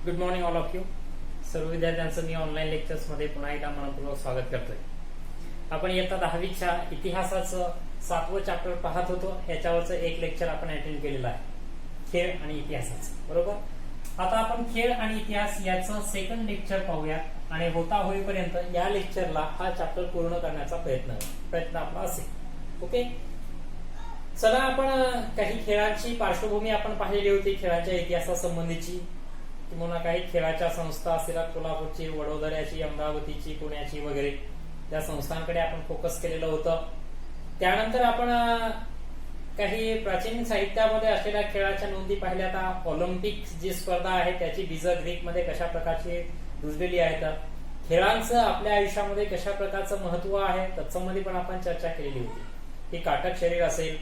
Good morning all of you. सर्व विद्यार्थ्यांचं मी online लेक्चर्समध्ये पुन्हा एकदा मनपूर्वक स्वागत करतोय. आपण इयत्ता 10वीच्या इतिहासाचं 7वं चॅप्टर पाहत होतो. याच्यावरचं एक लेक्चर आपण अटेंड केलेलं आहे, खेळ आणि इतिहासाचं. बरोबर. आता आपण खेळ आणि इतिहास याचं सेकंड लेक्चर पाहूया आणि होता होईपर्यंत या लेक्चरला हा चॅप्टर पूर्ण करण्याचा प्रयत्न आपला असेल. ओके. चला, आपण काही खेळांची पार्श्वभूमी आपण पाहिलेली होती, खेळाच्या इतिहासासंबंधीची, किंवा काही खेळाच्या संस्था असतील, कोल्हापूरची, वडोदऱ्याची, अमरावतीची, पुण्याची वगैरे त्या संस्थांकडे आपण फोकस केलेलं होतं. त्यानंतर आपण काही प्राचीन साहित्यामध्ये असलेल्या खेळाच्या नोंदी पाहिल्या. आता ऑलिम्पिक जी स्पर्धा आहे त्याची बीज ग्रीकमध्ये कशा प्रकारची रुजलेली आहेत, खेळांचं आपल्या आयुष्यामध्ये कशा प्रकारचं महत्व आहे त्याच्यामध्ये पण आपण चर्चा केलेली होती. की काटक शरीर असेल,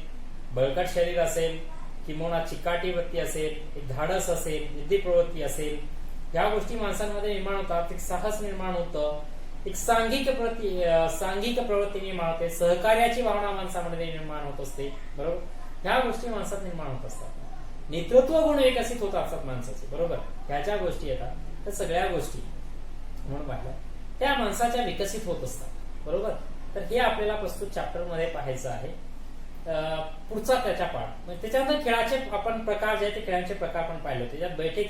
बळकट शरीर असेल, किंवा चिकाटी वृत्ती असेल, एक धाडस असेल, युद्धी प्रवृत्ती असेल, या गोष्टी माणसांमध्ये निर्माण होतात. एक साहस निर्माण होतं, एक सांघिक प्रवृत्ती निर्माण होते, सहकार्याची भावना माणसामध्ये निर्माण होत असते. बरोबर. ह्या गोष्टी माणसात निर्माण होत असतात. नेतृत्व गुण विकसित होत असतात माणसाचे. बरोबर. ह्या ज्या गोष्टी येतात त्या सगळ्या गोष्टी म्हणून पाहिल्या त्या माणसाच्या विकसित होत असतात. बरोबर. तर हे आपल्याला प्रस्तुत चॅप्टर मध्ये पाहायचं आहे. पुढचा त्याच्या पाठ त्याच्यानंतर खेळाचे आपण प्रकार जे आहेत ते खेळांचे प्रकार आपण पाहिले होते. त्यात बैठे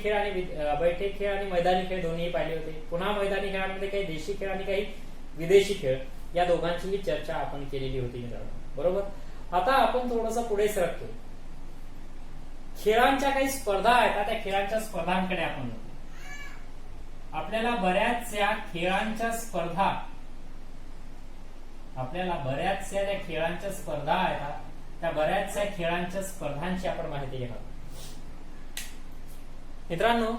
खेळ आणि मैदानी खेळ दोन्ही पाहिले होते. पुन्हा मैदानी खेळांमध्ये काही देशी खेळ आणि काही विदेशी खेळ या दोघांचीही चर्चा आपण केलेली होती मित्रांनो. बरोबर. आता आपण थोडंसं पुढे सरकतो. खेळांच्या काही स्पर्धा आहेत, त्या खेळांच्या स्पर्धांकडे आपण आपल्याला बऱ्याचशा खेळांच्या स्पर्धा त्या खेळांच्या स्पर्धा आहेत, त्या बऱ्याचशा खेळांच्या स्पर्धांची आपण माहिती घेणार. मित्रांनो,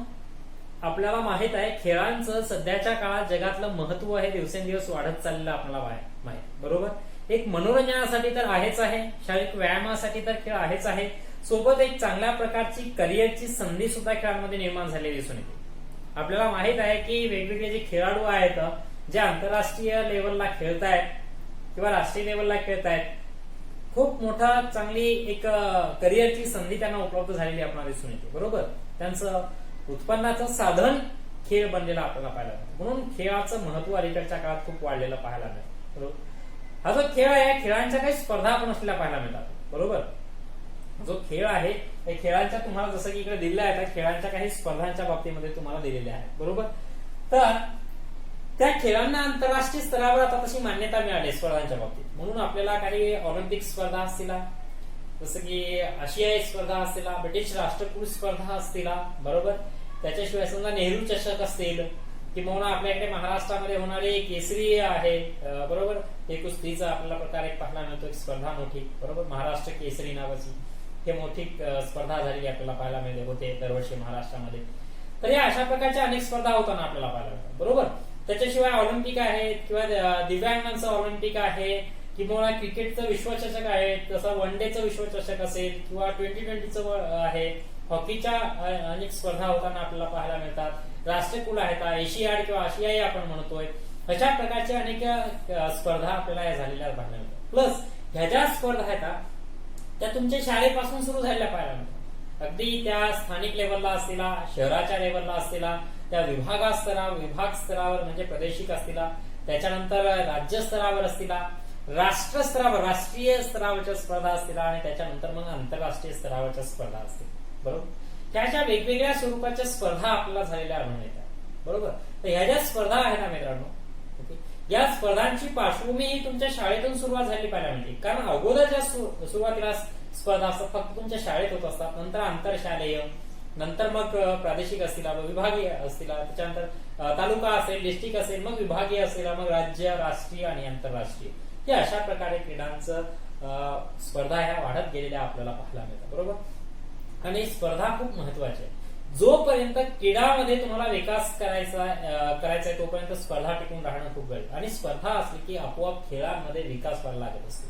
आपल्याला माहित आहे खेळांचं सध्याच्या काळात जगातलं महत्व हे दिवसेंदिवस वाढत चाललेलं आपल्याला माहित. बरोबर. एक मनोरंजनासाठी तर आहेच आहे, शारीरिक व्यायामासाठी तर खेळ आहेच आहे, सोबत एक चांगल्या प्रकारची करिअरची संधी सुद्धा खेळांमध्ये निर्माण झालेली दिसून येते. आपल्याला माहित आहे की वेगवेगळे जे खेळाडू आहेत जे आंतरराष्ट्रीय लेवलला खेळतायत किंवा राष्ट्रीय लेवलला खेळतायत, खूप मोठा चांगली एक करिअरची संधी त्यांना उपलब्ध झालेली आपल्याला दिसून येते. बरोबर. त्यांचं उत्पन्नाचं साधन खेळ बनलेला आपल्याला पाहायला मिळतं. म्हणून खेळाचं महत्व अलीकडच्या काळात खूप वाढलेलं पाहायला मिळतं. बरोबर. हा जो खेळ आहे खेळांच्या काही स्पर्धा पण असलेल्या पाहायला मिळतात. बरोबर. जो खेळ आहे त्या खेळांच्या तुम्हाला जसं की इकडे दिलेल्या आहेत, खेळांच्या काही स्पर्धांच्या बाबतीमध्ये तुम्हाला दिलेल्या आहेत. बरोबर. तर त्या खेळांना आंतरराष्ट्रीय स्तरावर आता तशी मान्यता मिळाली स्पर्धांच्या बाबतीत. म्हणून आपल्याला काही ऑलिम्पिक स्पर्धा असतील, जसं की आशियाई स्पर्धा असतील, ब्रिटिश राष्ट्रकुल स्पर्धा असतील. बरोबर. त्याच्याशिवाय समजा नेहरू चषक असतील, किंवा आपल्याकडे महाराष्ट्रामध्ये होणारी केसरी आहे. बरोबर. हे कुस्तीचा आपल्याला प्रकार एक पाहायला मिळतो, एक स्पर्धा मोठी. बरोबर. महाराष्ट्र केसरी नावाची हे मोठी स्पर्धा झालेली आपल्याला पाहायला मिळते होते दरवर्षी महाराष्ट्रामध्ये. तर या अशा प्रकारच्या अनेक स्पर्धा होताना आपल्याला पाहायला मिळतात. बरोबर. त्याच्याशिवाय ऑलिम्पिक आहेत, किंवा दिव्यांगांचं ऑलिम्पिक आहे, किंवा क्रिकेटचं विश्वचषक आहे, तसं वन डेचं विश्वचषक असेल, किंवा 2020चं आहे, हॉकीच्या अनेक स्पर्धा होताना आपल्याला पाहायला मिळतात. राष्ट्रकुल आहेत, एशियाड किंवा आशियाई आपण म्हणतोय, अशा प्रकारच्या अनेक स्पर्धा आपल्याला या झालेल्या पाहायला मिळतात. प्लस ह्या ज्या स्पर्धा आहेत त्या तुमच्या शाळेपासून सुरू झालेल्या पाहायला मिळतात. अगदी त्या स्थानिक लेवलला असतील, शहराच्या लेवलला असतील, त्या विभाग स्तरावर म्हणजे प्रादेशिक असतील, त्याच्यानंतर राज्य स्तरावर असतील, राष्ट्र स्तरावर राष्ट्रीय स्तरावरच्या स्पर्धा असतील, आणि त्याच्यानंतर मग आंतरराष्ट्रीय स्तरावरच्या स्पर्धा असतील. बरोबर. ह्या ज्या वेगवेगळ्या स्वरूपाच्या स्पर्धा आपल्याला झालेल्या आढळून येतात. बरोबर. तर ह्या ज्या स्पर्धा आहेत ना मित्रांनो, या स्पर्धांची पार्श्वभूमी ही तुमच्या शाळेतून सुरुवात झाली पाहायला मिळते. कारण अगोदरच्या सुरुवातीला स्पर्धा असतात फक्त तुमच्या शाळेत होत असतात, नंतर आंतरशालेय, नंतर मग प्रादेशिक असतील, विभागीय असतील, त्याच्यानंतर तालुका असेल, डिस्ट्रिक्ट असेल, मग विभागीय असेल, मग राज्य, राष्ट्रीय आणि आंतरराष्ट्रीय, हे अशा प्रकारे क्रीडांचं स्पर्धा ह्या वाढत गेलेल्या आपल्याला पाहायला मिळतात. बरोबर. आणि स्पर्धा खूप महत्वाची आहे. जोपर्यंत क्रीडामध्ये तुम्हाला विकास करायचा आहे तोपर्यंत स्पर्धा टिकून राहणं खूप गरजेचं. आणि स्पर्धा असली की आपोआप खेळांमध्ये विकास व्हायला लागत असतो,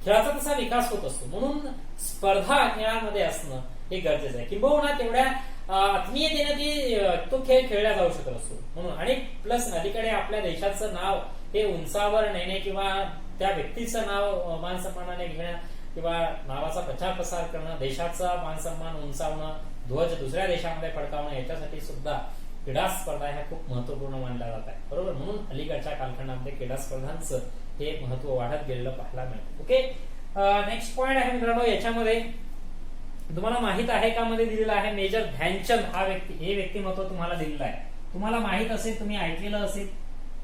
खेळाचा तसा विकास होत असतो. म्हणून स्पर्धा खेळामध्ये असणं हे गरजेचं आहे. किंबहुना तेवढ्या आत्मीयतेने तो खेळ खेळला जाऊ शकत असतो. म्हणून आणि प्लस अलीकडे आपल्या देशाचं नाव हे उंचावर नेणे किंवा त्या व्यक्तीचं नाव मान सन्मानाने घेणं किंवा नावाचा प्रचार प्रसार करणं, देशाचा मान सन्मान उंचावणं, ध्वज दुसऱ्या देशामध्ये फडकावणं याच्यासाठी सुद्धा क्रीडा स्पर्धा ह्या खूप महत्वपूर्ण मानल्या जात आहे, बरोबर. म्हणून अलीकडच्या कालखंडामध्ये क्रीडा स्पर्धांचं हे महत्व वाढत गेलेलं पाहायला मिळतं. ओके, नेक्स्ट पॉइंट आहे मित्रांनो, याच्यामध्ये तुम्हाला माहित आहे का मध्ये दिलेला आहे मेजर ध्यानचंद हा हे व्यक्तिमत्व तुम्हाला दिलेलं आहे. तुम्हाला माहित असेल, तुम्ही ऐकलेलं असेल,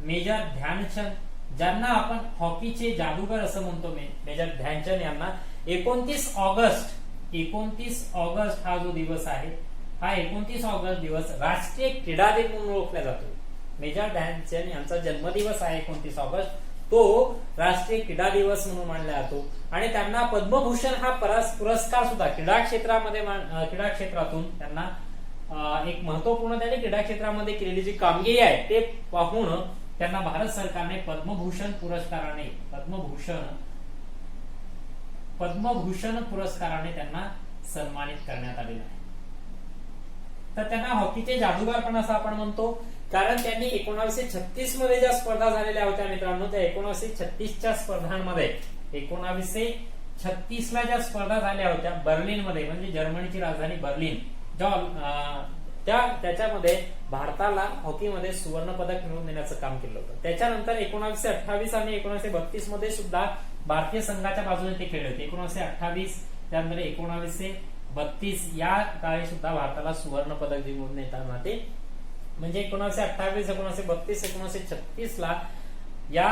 मेजर ध्यानचंद, ज्यांना आपण हॉकीचे जादूगर असं म्हणतो. मेजर ध्यानचंद यांना 29 ऑगस्ट हा जो दिवस आहे, हा 29 ऑगस्ट दिवस राष्ट्रीय क्रीडा दिन म्हणून ओळखला जातो. मेजर ध्यानचंद यांचा जन्मदिवस आहे 29 ऑगस्ट, तो राष्ट्रीय क्रीडा दिवस म्हणून मानला जातो. आणि त्यांना पद्मभूषण हा पुरस्कार सुद्धा क्रीडा क्षेत्रातून त्यांना एक महत्वपूर्ण, त्यांनी क्रीडा क्षेत्रामध्ये केलेली जी कामगिरी आहे ते पाहून त्यांना भारत सरकारने पद्मभूषण पुरस्काराने त्यांना सन्मानित करण्यात आलेलं आहे. तर त्यांना हॉकीचे जादूगार पण असं आपण म्हणतो, कारण त्यांनी 1936 मध्ये ज्या स्पर्धा झालेल्या होत्या मित्रांनो, त्या 1936च्या स्पर्धांमध्ये 1936 ला ज्या स्पर्धा झाल्या होत्या बर्लिनमध्ये, म्हणजे जर्मनीची राजधानी बर्लिन, त्याच्यामध्ये भारताला हॉकीमध्ये सुवर्ण पदक मिळवून देण्याचं काम केलं होतं. त्याच्यानंतर 1928 आणि 1932 मध्ये सुद्धा भारतीय संघाच्या बाजूने ते खेळले होते. 1928 त्यानंतर 1932 या काळी सुद्धा भारताला सुवर्ण पदक मिळवून देताना ते, म्हणजे 1928, 1932, 1936 ला या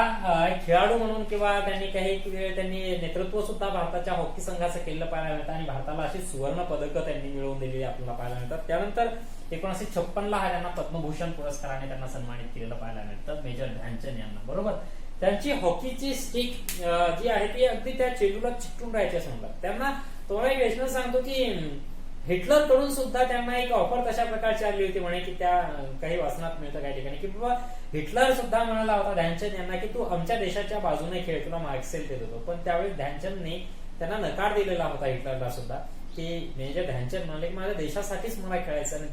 खेळाडू म्हणून किंवा त्यांनी नेतृत्व सुद्धा भारताच्या हॉकी संघाचं केलं पाहायला मिळतं आणि भारताला अशी सुवर्ण पदकं त्यांनी मिळवून दिलेली आपल्याला पाहायला मिळतात. त्यानंतर 1956 हा त्यांना पद्मभूषण पुरस्काराने त्यांना सन्मानित केलेलं पाहायला मिळतं मेजर ध्यानचंद यांना, बरोबर. त्यांची हॉकीची स्टिक जी आहे ती अगदी त्या चेंडूला चिकटून राहायची असं म्हणतात. त्यांना तुम्हाला एक वेशनल सांगतो की हिटलर कडून सुद्धा त्यांना एक ऑफर तशा प्रकारची आली होती, म्हणे की त्या काही वाचनात मिळतं काही ठिकाणी, की बाबा हिटलर सुद्धा म्हणाला होता ध्यानचंद यांना की तू आमच्या देशाच्या बाजूने खेळ, तुला मार्क्सेल देत होतो. पण त्यावेळी ध्यानचंदने त्यांना नकार दिलेला होता हिटलरला सुद्धा, की मेजर ध्यानचंद म्हणाले की माझ्या देशासाठीच मला खेळायचं आणि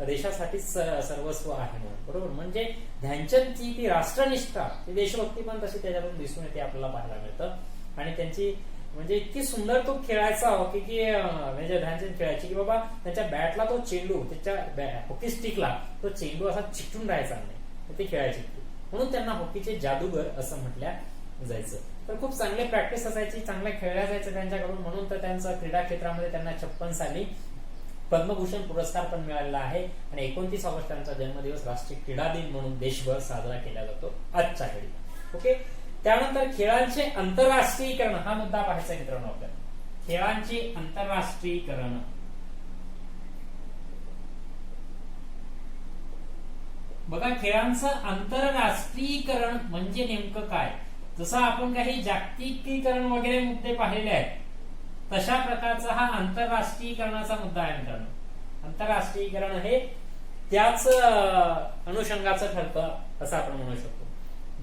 देशासाठीच सर्वस्व आहे म्हणून, बरोबर. म्हणजे ध्यानचंदची ती राष्ट्रनिष्ठा, ती देशभक्ती पण तशी त्याच्यातून दिसून येते आपल्याला पाहायला मिळतं. आणि त्यांची म्हणजे इतकी सुंदर तो खेळायचा हॉकी की मेजर ध्यानचंद खेळायची की बाबा त्याच्या बॅटला तो चेंडू, त्याच्या हॉकी स्टिकला तो चेंडू असा चिकटून राहायचा नाही, ते खेळायचे. म्हणून त्यांना हॉकीचे जादूगर असं म्हटल्या जायचं. तर खूप चांगले प्रॅक्टिस असायची, चांगलं खेळल्या जायचं त्यांच्याकडून. म्हणून तर त्यांचा क्रीडा क्षेत्रामध्ये त्यांना 56 साली पद्मभूषण पुरस्कार पण मिळालेला आहे. आणि 29 ऑगस्ट त्यांचा जन्मदिवस राष्ट्रीय क्रीडा दिन म्हणून देशभर साजरा केला जातो आजच्या घडी. ओके, त्यानंतर खेळांचे आंतरराष्ट्रीयकरण हा मुद्दा पाहायचा मित्रांनो आपल्याला. खेळांचे आंतरराष्ट्रीयकरण, बघा खेळांचं आंतरराष्ट्रीयकरण म्हणजे नेमकं काय. जसं आपण काही जागतिकीकरण वगैरे मुद्दे पाहिलेले आहेत, तशा प्रकारचा हा आंतरराष्ट्रीयकरणाचा मुद्दा आहे मित्रांनो. आंतरराष्ट्रीयकरण हे त्याच अनुषंगाचं ठरतं असं आपण म्हणू शकतो.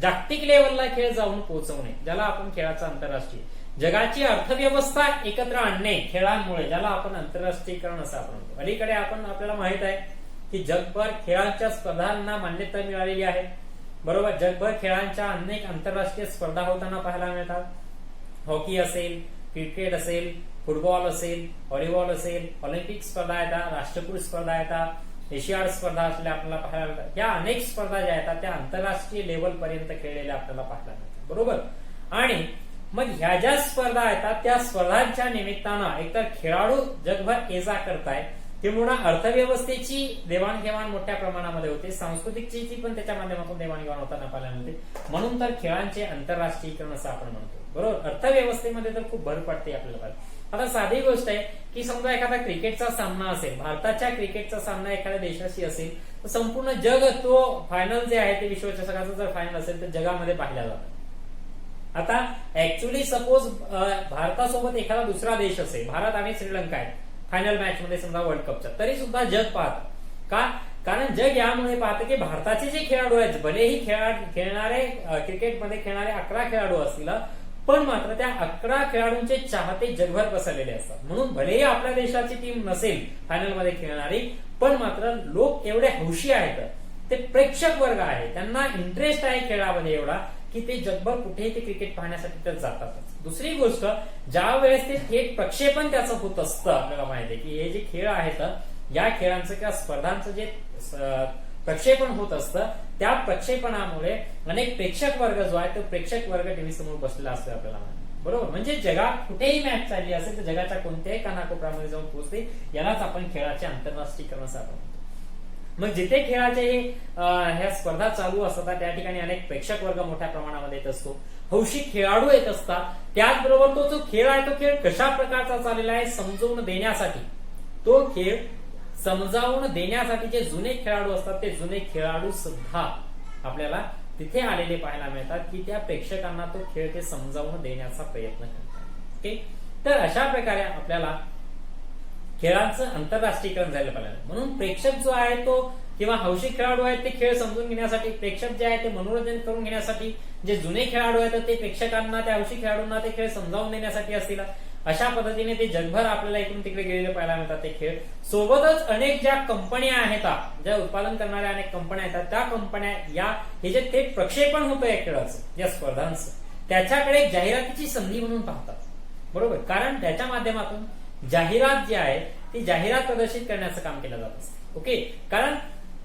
जागतिक लेवलला खेळ जाऊन पोहोचवणे, ज्याला आपण खेळाचा आंतरराष्ट्रीय, जगाची अर्थव्यवस्था एकत्र आणणे खेळांमुळे, ज्याला आपण आंतरराष्ट्रीयकरण असं आपण म्हणतो. अलीकडे आपल्याला माहित आहे की जगभर खेळांच्या स्पर्धांना मान्यता मिळालेली आहे, बरोबर. जगभर खेळांच्या अनेक आंतरराष्ट्रीय स्पर्धा होताना पाहायला मिळतात. हॉकी असेल, क्रिकेट असेल, फुटबॉल असेल, व्हॉलीबॉल असेल, ऑलिम्पिक स्पर्धा येतात, राष्ट्रकुल स्पर्धा येतात, एशियाड स्पर्धा असल्या आपल्याला पाहायला मिळतात. या अनेक स्पर्धा ज्या येतात त्या आंतरराष्ट्रीय लेवल पर्यंत खेळलेल्या आपल्याला पाहायला मिळतात, बरोबर. आणि मग ह्या ज्या स्पर्धा येतात त्या स्पर्धांच्या निमित्तानं एकतर खेळाडू जगभर ये जा करतायत, किंवा अर्थव्यवस्थेची देवाणघेवाण मोठ्या प्रमाणामध्ये होते, सांस्कृतिकची पण त्याच्या माध्यमातून देवाणघेवाण होताना पाहायला मिळते. म्हणून तर खेळांचे आंतरराष्ट्रीयकरण असं आपण म्हणतो, बरोबर. अर्थव्यवस्थेमध्ये तर खूप भर पडते आपल्याला. आता साधी गोष्ट आहे की समजा एखादा क्रिकेटचा सामना असेल, भारताच्या क्रिकेटचा सामना एखाद्या देशाशी असेल, तर संपूर्ण जग तो फायनल जे आहे ते विश्वचषकाचं जर फायनल असेल तर जगामध्ये पाहिला जातो. आता ऍक्च्युअली सपोज भारतासोबत एखादा दुसरा देश असेल, भारत आणि श्रीलंका आहे फायनल मॅच मध्ये समजा वर्ल्ड कपच्या, तरी सुद्धा जग पाहतं. का? कारण जग यामुळे पाहतं की भारताचे जे खेळाडू आहेत, भलेही खेळणारे क्रिकेटमध्ये खेळणारे 11 खेळाडू असतील, पण मात्र त्या 11 खेळाडूंचे चाहते जगभर पसरलेले असतात. म्हणून भलेही आपल्या देशाची टीम नसेल फायनलमध्ये खेळणारी, पण मात्र लोक एवढे हौशी आहेत, ते प्रेक्षक वर्ग आहे, त्यांना इंटरेस्ट आहे खेळामध्ये एवढा की ते जगभर कुठेही ते क्रिकेट पाहण्यासाठी तर जातातच. दुसरी गोष्ट, ज्या वेळेस ते थेट प्रक्षेपण त्याचं होत असतं, आपल्याला माहिती आहे की हे जे खेळ आहेत या खेळांचं किंवा स्पर्धांचं जे प्रक्षेपण होत असतं त्या प्रक्षेपणामुळे अनेक प्रेक्षक वर्ग जो आहे तो प्रेक्षक वर्ग टीव्ही समोर बसलेला असतो आपल्याला माहिती, बरोबर. म्हणजे जगात कुठेही मॅच चालली असेल तर जगाच्या कोणत्याही कानाकोपऱ्यामध्ये जाऊन पोहोचते. यालाच आपण खेळाचे आंतरराष्ट्रीयकरण असं आपण म्हणतो. मग जिथे खेळाचे ह्या स्पर्धा चालू असतात त्या ठिकाणी अनेक प्रेक्षक वर्ग मोठ्या प्रमाणामध्ये येत असतो, हौशी खेळाडू येत असतात. त्याचबरोबर तो जो खेळ आहे तो खेळ कशा प्रकारचा चाललेला आहे समजवून देण्यासाठी, तो खेळ समजावून देण्यासाठी जे जुने खेळाडू असतात ते जुने खेळाडू सुद्धा आपल्याला तिथे आलेले पाहायला मिळतात की त्या प्रेक्षकांना तो खेळ ते समजावून देण्याचा प्रयत्न करतात. ओके, तर अशा प्रकारे आपल्याला खेळांचं आंतरराष्ट्रीयकरण झालं पाहिजे. म्हणून प्रेक्षक जो आहे तो किंवा हौशी खेळाडू आहेत ते खेळ समजून घेण्यासाठी, प्रेक्षक जे आहे ते मनोरंजन करून घेण्यासाठी, जे जुने खेळाडू आहेत ते प्रेक्षकांना त्या हौशी खेळाडूंना ते खेळ समजावून देण्यासाठी असतील. अशा पद्धतीने ते जगभर आपल्याला इकडून तिकडे गेलेले पाहायला मिळतात ते खेळ. सोबतच अनेक ज्या कंपन्या आहेत, ज्या उत्पादन करणाऱ्या अनेक कंपन्या आहेत, त्या कंपन्या हे जे थेट प्रक्षेपण होतं या खेळाचं या स्पर्धांचं त्याच्याकडे जाहिरातीची संधी म्हणून पाहतात, बरोबर. कारण त्याच्या माध्यमातून जाहिरात जी आहे ती जाहिरात प्रदर्शित करण्याचं काम केलं जात असतं. ओके, कारण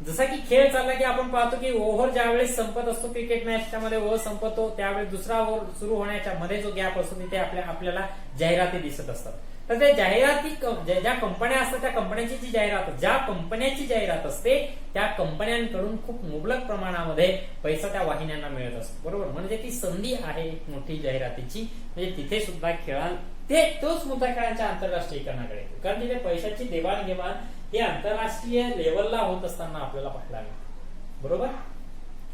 जसा की खेळ चालला की आपण पाहतो की ओव्हर ज्यावेळेस संपत असतो क्रिकेट मॅचच्या मध्ये ओव्हर संपतो त्यावेळेस दुसरा ओव्हर सुरू होण्याच्या मध्ये जो गॅप असतो तिथे आपल्याला जाहिराती दिसत असतात. तर त्या जाहिराती ज्या कंपन्या असतात त्या कंपन्यांची जी जाहिरात, ज्या कंपन्याची जाहिरात असते त्या कंपन्यांकडून खूप मुबलक प्रमाणामध्ये पैसा त्या वाहिन्यांना मिळत असतो, बरोबर. म्हणजे ती संधी आहे एक मोठी जाहिरातीची. म्हणजे तिथे सुद्धा तोच मुद्दा खेळांच्या आंतरराष्ट्रीयकरणाकडे येतो, कारण तिथे पैशाची देवाणघेवाण हे आंतरराष्ट्रीय लेवलला होत असताना आपल्याला पाहायला मिळतं, बरोबर.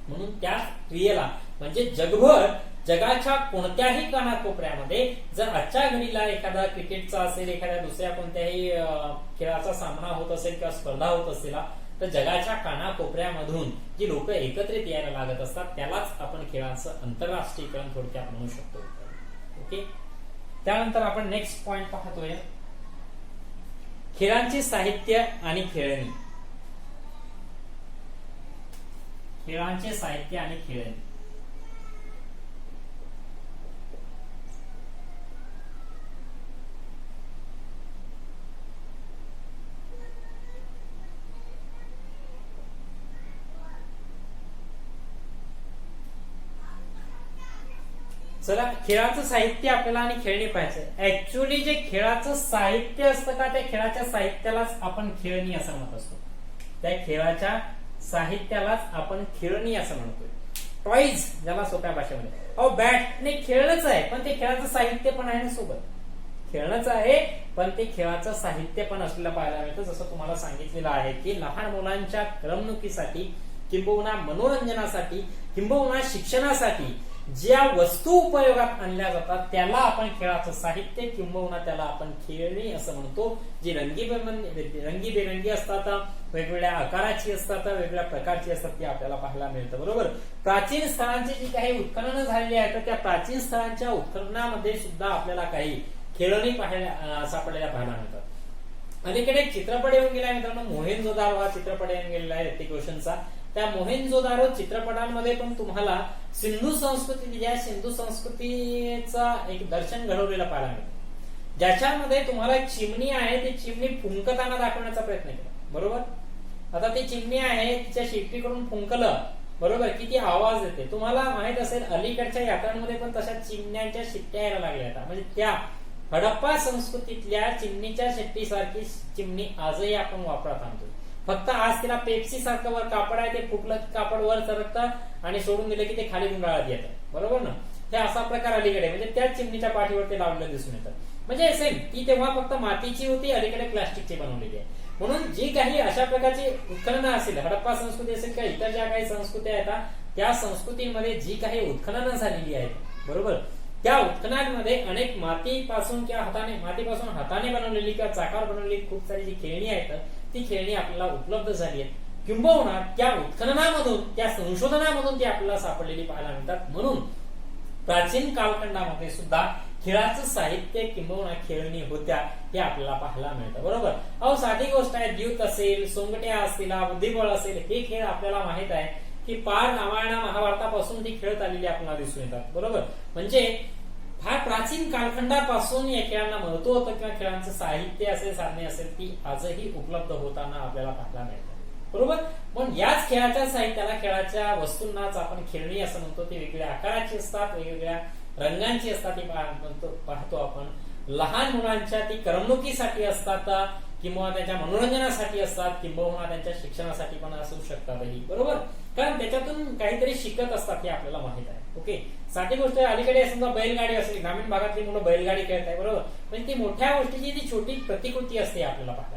म्हणून त्या क्रियेला म्हणजे जगभर जगाच्या कोणत्याही कानाकोपऱ्यामध्ये जर आजच्या घडीला एखादा क्रिकेटचा असेल, एखाद्या दुसऱ्या कोणत्याही खेळाचा सामना होत असेल किंवा स्पर्धा होत असेल तर जगाच्या कानाकोपऱ्यामधून जी लोक एकत्रित यायला लागत असतात त्यालाच आपण खेळाचं आंतरराष्ट्रीयकरण थोडक्यात म्हणू शकतो. ओके, त्यानंतर आपण नेक्स्ट पॉइंट पाहतोय खेळांचे साहित्य आणि खेळणी. खेळांचे साहित्य आणि खेळणी. चला, खेळाचं साहित्य आपल्याला आणि खेळणी पाहायचं. ऍक्च्युअली जे खेळाचं साहित्य असतं का त्या खेळाच्या साहित्यालाच आपण खेळणी असं म्हणत असतो. त्या खेळाच्या साहित्यालाच आपण खेळणी असं म्हणतोय. टॉईज ज्याला सोप्या भाषेमध्ये. अहो बॅट नाही खेळणंच आहे पण ते खेळाचं साहित्य पण आहे ना सोबत. खेळणंच आहे पण ते खेळाचं साहित्य पण असलेलं पाहायला मिळतं. जसं तुम्हाला सांगितलेलं आहे की लहान मुलांच्या करमणुकीसाठी किंबहुना मनोरंजनासाठी किंबहुना शिक्षणासाठी ज्या वस्तू उपयोगात आणल्या जातात त्याला आपण खेळाचं साहित्य किंबहुना त्याला आपण खेळणी असं म्हणतो. जी रंगीबेरंगी असतात, वेगवेगळ्या आकाराची असतात, वेगवेगळ्या प्रकारची असतात ती आपल्याला पाहायला मिळतं, बरोबर. प्राचीन स्थळांची जी काही उत्खननं झालेली आहेत तर त्या प्राचीन स्थळांच्या उत्खननामध्ये सुद्धा आपल्याला काही खेळणी सापडलेल्या पाहायला मिळतात. अलीकडे एक चित्रपट येऊन गेला मित्रांनो, मोहेंजोदारो हा चित्रपट येऊन गेलेला आहे ऋतिक रोशनचा. त्या मोहेंजोदारो चित्रपटांमध्ये पण तुम्हाला सिंधू संस्कृतीचा एक दर्शन घडवलेलं पाहायला मिळतं, ज्याच्यामध्ये तुम्हाला एक चिमणी आहे ती चिमणी फुंकताना दाखवण्याचा प्रयत्न केला, बरोबर. आता ती चिमणी आहे तिच्या शिट्टीकडून फुंकलं, बरोबर, किती आवाज येते. तुम्हाला माहित असेल अलीकडच्या यात्रांमध्ये पण तशा चिमण्यांच्या शिट्ट्या यायला लागल्या. म्हणजे त्या हडप्पा संस्कृतीतल्या चिमणीच्या शिट्टीसारखी चिमणी आजही आपण वापरात आणतो. फक्त आज तिला पेप्सी सारखं वर कापड आहे ते फुटलं कापड वर सरकतं आणि सोडून दिलं की ते खाली गुंडाळत येतं, बरोबर ना. हे असा प्रकार अलीकडे म्हणजे त्या चिमणीच्या पाठीवरती लावलेलं दिसून येतं. म्हणजे सेम ती तेव्हा फक्त मातीची होती, अलीकडे प्लास्टिकची बनवलेली आहे. म्हणून जी काही अशा प्रकारची उत्खननं असेल, हडप्पा संस्कृती असेल किंवा इतर ज्या काही संस्कृती आहेत त्या संस्कृतीमध्ये जी काही उत्खननं झालेली आहेत, बरोबर, त्या उत्खननांमध्ये अनेक मातीपासून हाताने बनवलेली किंवा चाकावर बनवलेली खूप सारी जी खेळणी आहेत ती खेळणी आपल्याला उपलब्ध झाली आहेत. किंबहुना त्या उत्खननामधून त्या संशोधनामधून ती आपल्याला सापडलेली पाहायला मिळतात. म्हणून प्राचीन कालखंडामध्ये सुद्धा खेळाचं साहित्य किंबहुना खेळणी होत्या हे आपल्याला पाहायला मिळतं, बरोबर. अहो साधी गोष्ट आहे, द्यूत असेल, सोंगट्या असतील, बुद्धिबळ असेल, हे खेळ आपल्याला माहित आहे की पार रामायण महाभारतापासून ती खेळत आलेली आपल्याला दिसून येतात. बरोबर, म्हणजे फार प्राचीन कालखंडापासून या खेळांना महत्व होतं किंवा खेळांचं साहित्य असेल, साधने असेल, ती आजही उपलब्ध होताना आपल्याला पाहायला मिळतात. बरोबर, पण याच खेळाच्या साहित्याला, खेळाच्या वस्तूंनाच आपण खेळणी असं म्हणतो. ती वेगवेगळ्या आकाराची असतात, वेगवेगळ्या रंगांची असतात, ती पाहतो आपण. लहान मुलांच्या ती करमणुकीसाठी असतात किंवा त्यांच्या मनोरंजनासाठी असतात, किंबहुना त्यांच्या शिक्षणासाठी पण असू शकतातही. बरोबर, कारण त्याच्यातून काहीतरी शिकत असतात हे आपल्याला माहित आहे. ओके, साधी गोष्ट अलीकडे समजा बैलगाडी असेल, ग्रामीण भागातली मुलं बैलगाडी खेळत आहे. बरोबर, पण ती मोठ्या गोष्टीची ती छोटी प्रतिकृती असते आपल्याला पाहायला.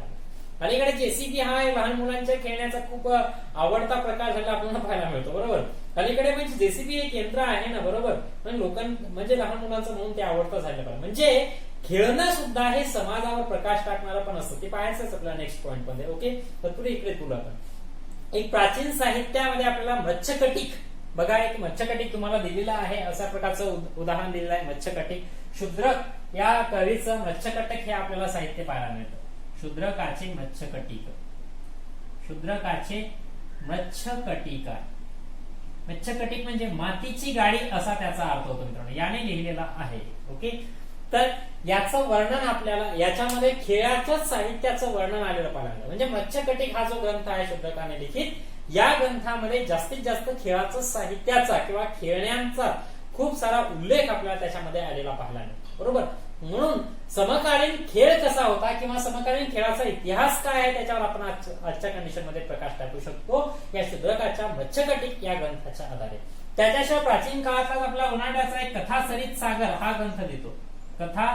अलीकडे जेसीबी हा लहान मुलांच्या खेळण्याचा खूप आवडता प्रकार झाला आपल्याला पाहायला मिळतो. बरोबर, अलीकडे म्हणजे जेसीबी एक यंत्र आहे ना. बरोबर, पण म्हणजे लहान मुलांचं म्हणून ते आवडतं झालं पाहिजे. म्हणजे खेळणं सुद्धा हे समाजावर प्रकाश टाकणारं पण असतं. ते पाहायचंच आपल्याला नेक्स्ट पॉईंट मध्ये. ओके, तर इकडे तुला आपण एक प्राचीन साहित्यामध्ये आपल्याला मत्स्यकटिक बघा, एक मत्स्यकटिक तुम्हाला दिलेला आहे. अशा प्रकारचं उदाहरण दिलेलं आहे मत्स्यकटिक. शूद्रक या कवीचं मत्स्यकटक हे आपल्याला साहित्य पाहायला मिळतं. शूद्रकाचे मत्स्यकटिक, शूद्रकाचे मत्स्यकटिका. मत्स्यकटिक म्हणजे मातीची गाडी असा त्याचा अर्थ होतो मित्रांनो, याने लिहिलेला आहे. ओके, तर याचं वर्णन आपल्याला याच्यामध्ये खेळाच्याच साहित्याचं वर्णन आलेलं पाहायला. म्हणजे मत्स्यकटिक हा जो ग्रंथ आहे शूद्रकाने लिखित, या ग्रंथामध्ये जास्तीत जास्त खेळाचं साहित्याचा किंवा खेळण्यांचा खूप सारा उल्लेख आपल्याला त्याच्यामध्ये आलेला पाहायला मिळतो. बरोबर, म्हणून समकालीन खेळ कसा होता किंवा समकालीन खेळाचा इतिहास काय आहे त्याच्यावर आपण आजच्या कंडिशन मध्ये प्रकाश टाकू शकतो या शूद्रकाच्या मत्स्यकटिक या ग्रंथाच्या आधारे. त्याच्याशिवाय प्राचीन काळातला आपला उन्हाळ्याचा एक कथा सरित सागर हा ग्रंथ देतो. कथा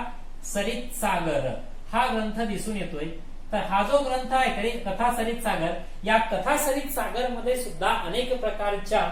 सरित सागर हा ग्रंथ दिसून येतोय. तर हा जो ग्रंथ आहे कथा सरित सागर, या कथा सरित सागर मध्ये सुद्धा अनेक प्रकारच्या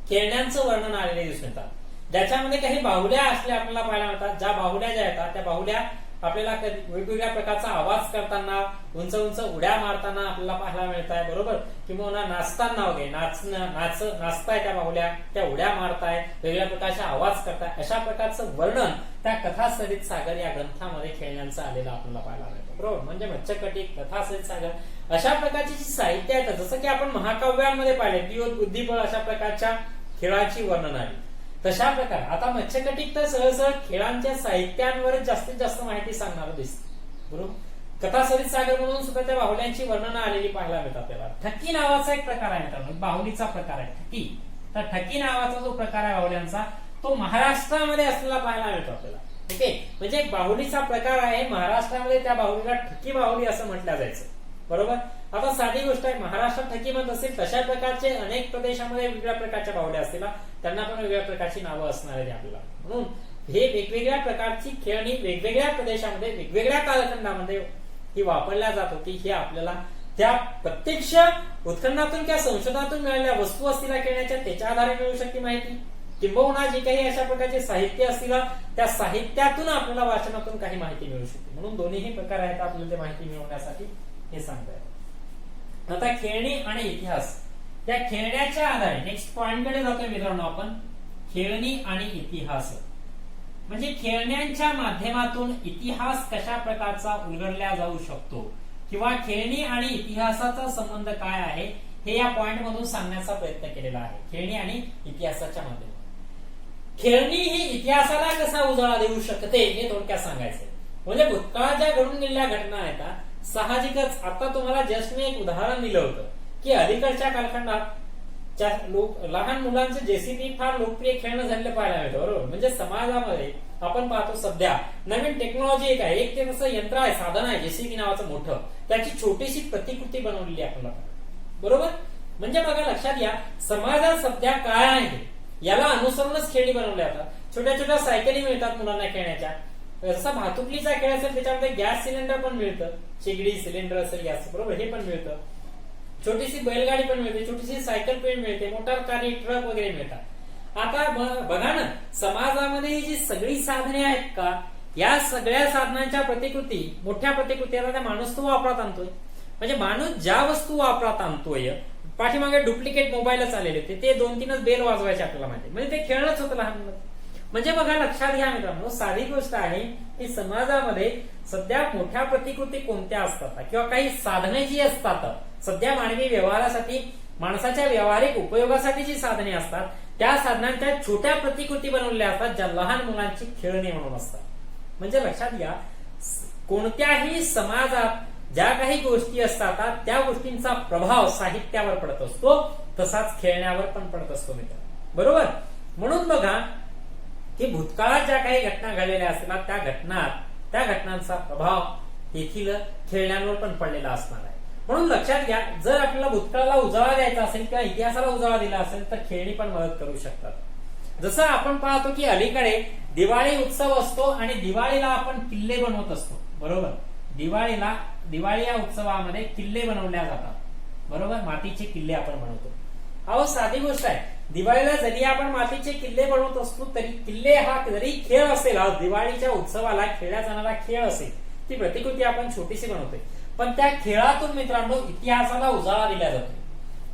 खेळण्यांचं वर्णन आलेले दिसून येतात. ज्याच्यामध्ये काही बाहुल्या असल्या आपल्याला पाहायला मिळतात. ज्या बाहुल्या ज्या येतात त्या बाहुल्या आपल्याला वेगवेगळ्या प्रकारचा आवाज करताना, उंच उंच उड्या मारताना आपल्याला पाहायला मिळत आहे. बरोबर, किंवा नाचताना वगैरे नाचताय त्या बाहुल्या, त्या उड्या मारताय, वेगवेगळ्या प्रकारचे आवाज करताय. अशा प्रकारचं वर्णन त्या कथा सरित सागर या ग्रंथामध्ये खेळण्यांचं आलेलं आपल्याला पाहायला मिळतं. बरोबर, म्हणजे मत्स्यकटिक, कथा सरित सागर अशा प्रकारची जी साहित्य आहेत, जसं की आपण महाकाव्यांमध्ये पाहिले दिवस बुद्धिबळ अशा प्रकारच्या खेळाची वर्णन आली. तशा प्रकार आता मत्स्यकटिक तर सहज खेळांच्या साहित्यांवर जास्तीत जास्त माहिती सांगणार दिसते. बरोबर, कथा सरित सागर म्हणून सुद्धा त्या बाहुल्यांची वर्णन आलेली पाहायला मिळतात. त्याला ठकी नावाचा एक प्रकार आहे मित्रांनो, बाहुलीचा प्रकार आहे ठकी. तर ठकी नावाचा जो प्रकार आहे बाहुल्यांचा, तो महाराष्ट्रामध्ये असलेला पाहायला मिळतो आपल्याला. ओके, म्हणजे बाहुलीचा प्रकार आहे. महाराष्ट्रामध्ये त्या बाहुलीला ठकी बाहुली असं म्हटलं जायचं. बरोबर, आता साधी गोष्ट आहे, महाराष्ट्रात ठकी म्हणत असेल तशा प्रकारचे अनेक प्रदेशामध्ये वेगवेगळ्या प्रकारच्या बाहुल्या असतील, त्यांना पण वेगवेगळ्या प्रकारची नावं असणार आहेत आपल्याला. म्हणून हे वेगवेगळ्या प्रकारची खेळणी वेगवेगळ्या प्रदेशामध्ये वेगवेगळ्या कालखंडामध्ये ही वापरल्या जात होती. हे आपल्याला त्या प्रत्यक्ष उत्खननातून किंवा संशोधनातून मिळालेल्या वस्तू असतील खेळण्याच्या, त्याच्या आधारे मिळू शकते माहिती. किंबहुना जे काही अशा प्रकारचे साहित्य असतील त्या साहित्यातून आपल्याला वाचनातून काही माहिती मिळू शकते. म्हणून दोन्ही प्रकार आहेत आपल्याला ते माहिती मिळवण्यासाठी हे सांगताय. आता खेळणी आणि इतिहास, त्या खेळण्याच्या आधारे नेक्स्ट पॉइंट कडे जातोय मित्रांनो आपण. खेळणी आणि इतिहास म्हणजे खेळण्यांच्या माध्यमातून इतिहास कशा प्रकारचा उलगडला जाऊ शकतो किंवा खेळणी आणि इतिहासाचा संबंध काय आहे हे या पॉइंट मधून सांगण्याचा प्रयत्न केलेला आहे. खेळणी आणि इतिहासाच्या माध्यमातून खेळणी ही इतिहासाला कसा उजाळा देऊ शकते हे थोडक्यात सांगायचं. म्हणजे भूतकाळात ज्या घडून गेलेल्या घटना आहेत, साहजिकच आता तुम्हाला जस्ट मी एक उदाहरण दिलं होतं की अलीकडच्या कालखंडात लहान मुलांचे जेसीबी फार लोकप्रिय खेळणं झालेलं पाहायला मिळतं. बरोबर, म्हणजे समाजामध्ये आपण पाहतो सध्या नवीन टेक्नॉलॉजी एक आहे, एक ते तसं यंत्र आहे, साधन आहे जेसीबी नावाचं मोठं, त्याची छोटीशी प्रतिकृती बनवलेली आपल्याला. बरोबर, म्हणजे बघा लक्षात घ्या, समाजात सध्या काय आहे याला अनुसरूनच खेळणी बनवल्या जातात. छोट्या छोट्या सायकली मिळतात मुलांना खेळण्याच्या. जसा भातुकलीचा खेळ असेल त्याच्यामध्ये गॅस सिलेंडर पण मिळतं, शेगडी सिलेंडर असेल गॅस, बरोबर, हे पण मिळतं. छोटीशी बैलगाडी पण मिळते, छोटीशी सायकल पण मिळते, मोटार कारी ट्रक वगैरे मिळतात. आता बघा ना, समाजामध्ये ही जी सगळी साधने आहेत का, या सगळ्या साधनांच्या प्रतिकृती, मोठ्या प्रतिकृती आता माणूस तो वापरात आणतोय. म्हणजे माणूस ज्या वस्तू वापरात आणतोय, पाठीमागे डुप्लिकेट मोबाईलच आलेले होते, ते 2-3च बेल वाजवायचे आपल्याला माहिती, म्हणजे ते खेळणंच होतं लहान मुलं. म्हणजे बघा लक्षात घ्या मित्रांनो, साधी गोष्ट आहे की समाजामध्ये सध्या मोठ्या प्रतिकृती कोणत्या असतात किंवा काही साधने जी असतात, सध्या मानवी व्यवहारासाठी माणसाच्या व्यावहारिक उपयोगासाठी जी साधने असतात त्या साधनांच्या छोट्या प्रतिकृती बनवलेल्या असतात ज्या लहान मुलांची खेळणी म्हणून असतात. म्हणजे लक्षात घ्या, कोणत्याही समाजात ज्या काही गोष्टी असतात त्या गोष्टींचा प्रभाव साहित्यावर पडत असतो, तसाच खेळण्यावर पण पडत असतो मित्र, बरोबर. म्हणून बघा की भूतकाळात ज्या काही घटना घडलेल्या असतात त्या घटनांचा प्रभाव देखील खेळण्यांवर पण पडलेला असणार आहे. म्हणून लक्षात घ्या, जर आपल्याला भूतकाळाला उजाळा द्यायचा असेल किंवा इतिहासाला उजाळा दिला असेल तर खेळणी पण मदत करू शकतात. जसं आपण पाहतो की अलीकडे दिवाळी उत्सव असतो आणि दिवाळीला आपण किल्ले बनवत असतो, बरोबर. दिवाळी या उत्सवामध्ये किल्ले बनवल्या जातात, बरोबर. मातीचे किल्ले आपण बनवतो. अहो साधी गोष्ट आहे, दिवाळीला जरी आपण मातीचे किल्ले बनवत असतो तरी किल्ले हा जरी खेळ असेल, दिवाळीच्या उत्सवाला खेळला जाणारा खेळ असेल, ती प्रतिकृती आपण छोटीशी बनवतोय, पण त्या खेळातून मित्रांनो इतिहासाला उजाळा दिला जातो.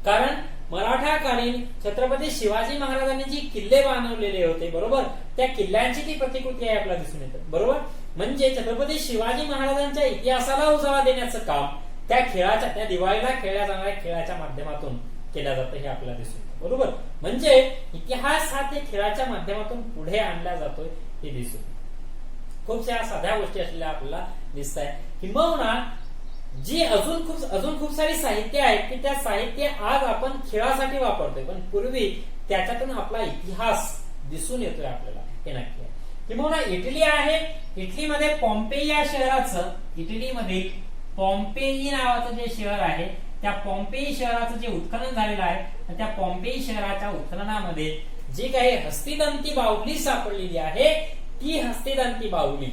कारण मराठा कालीन छत्रपती शिवाजी महाराजांनी जी किल्ले बांधवलेले होते, बरोबर, त्या किल्ल्यांची ती प्रतिकृती आहे आपल्याला दिसून येते, बरोबर. म्हणजे छत्रपती शिवाजी महाराजांच्या इतिहासाला उजाळा देण्याचं काम त्या दिवाळीला खेळल्या जाणाऱ्या खेळाच्या माध्यमातून केलं जातं हे आपल्याला दिसून येतं, बरोबर. म्हणजे इतिहास हा ते खेळाच्या माध्यमातून पुढे आणला जातोय हे दिसून येतं. खूप साध्या गोष्टी असलेल्या आपल्याला दिसत आहे. किंबहुना जी अजून खूप सारी साहित्य आहेत की त्या साहित्य आज आपण खेळासाठी वापरतोय, पण पूर्वी त्याच्यातून आपला इतिहास दिसून येतोय आपल्याला, हे नक्की आहे. किंबहुना इटली आहे, इटलीमध्ये पॉम्पेई या शहराचं, इटलीमधील पॉम्पेई नावाचं जे शहर आहे त्या पॉम्पेई शहराचं जे उत्खनन झालेलं आहे, त्या पॉम्पेई शहराच्या उत्खननामध्ये जी काही हस्तिदंती बाहुली सापडलेली आहे, ती हस्तिदंती बाहुली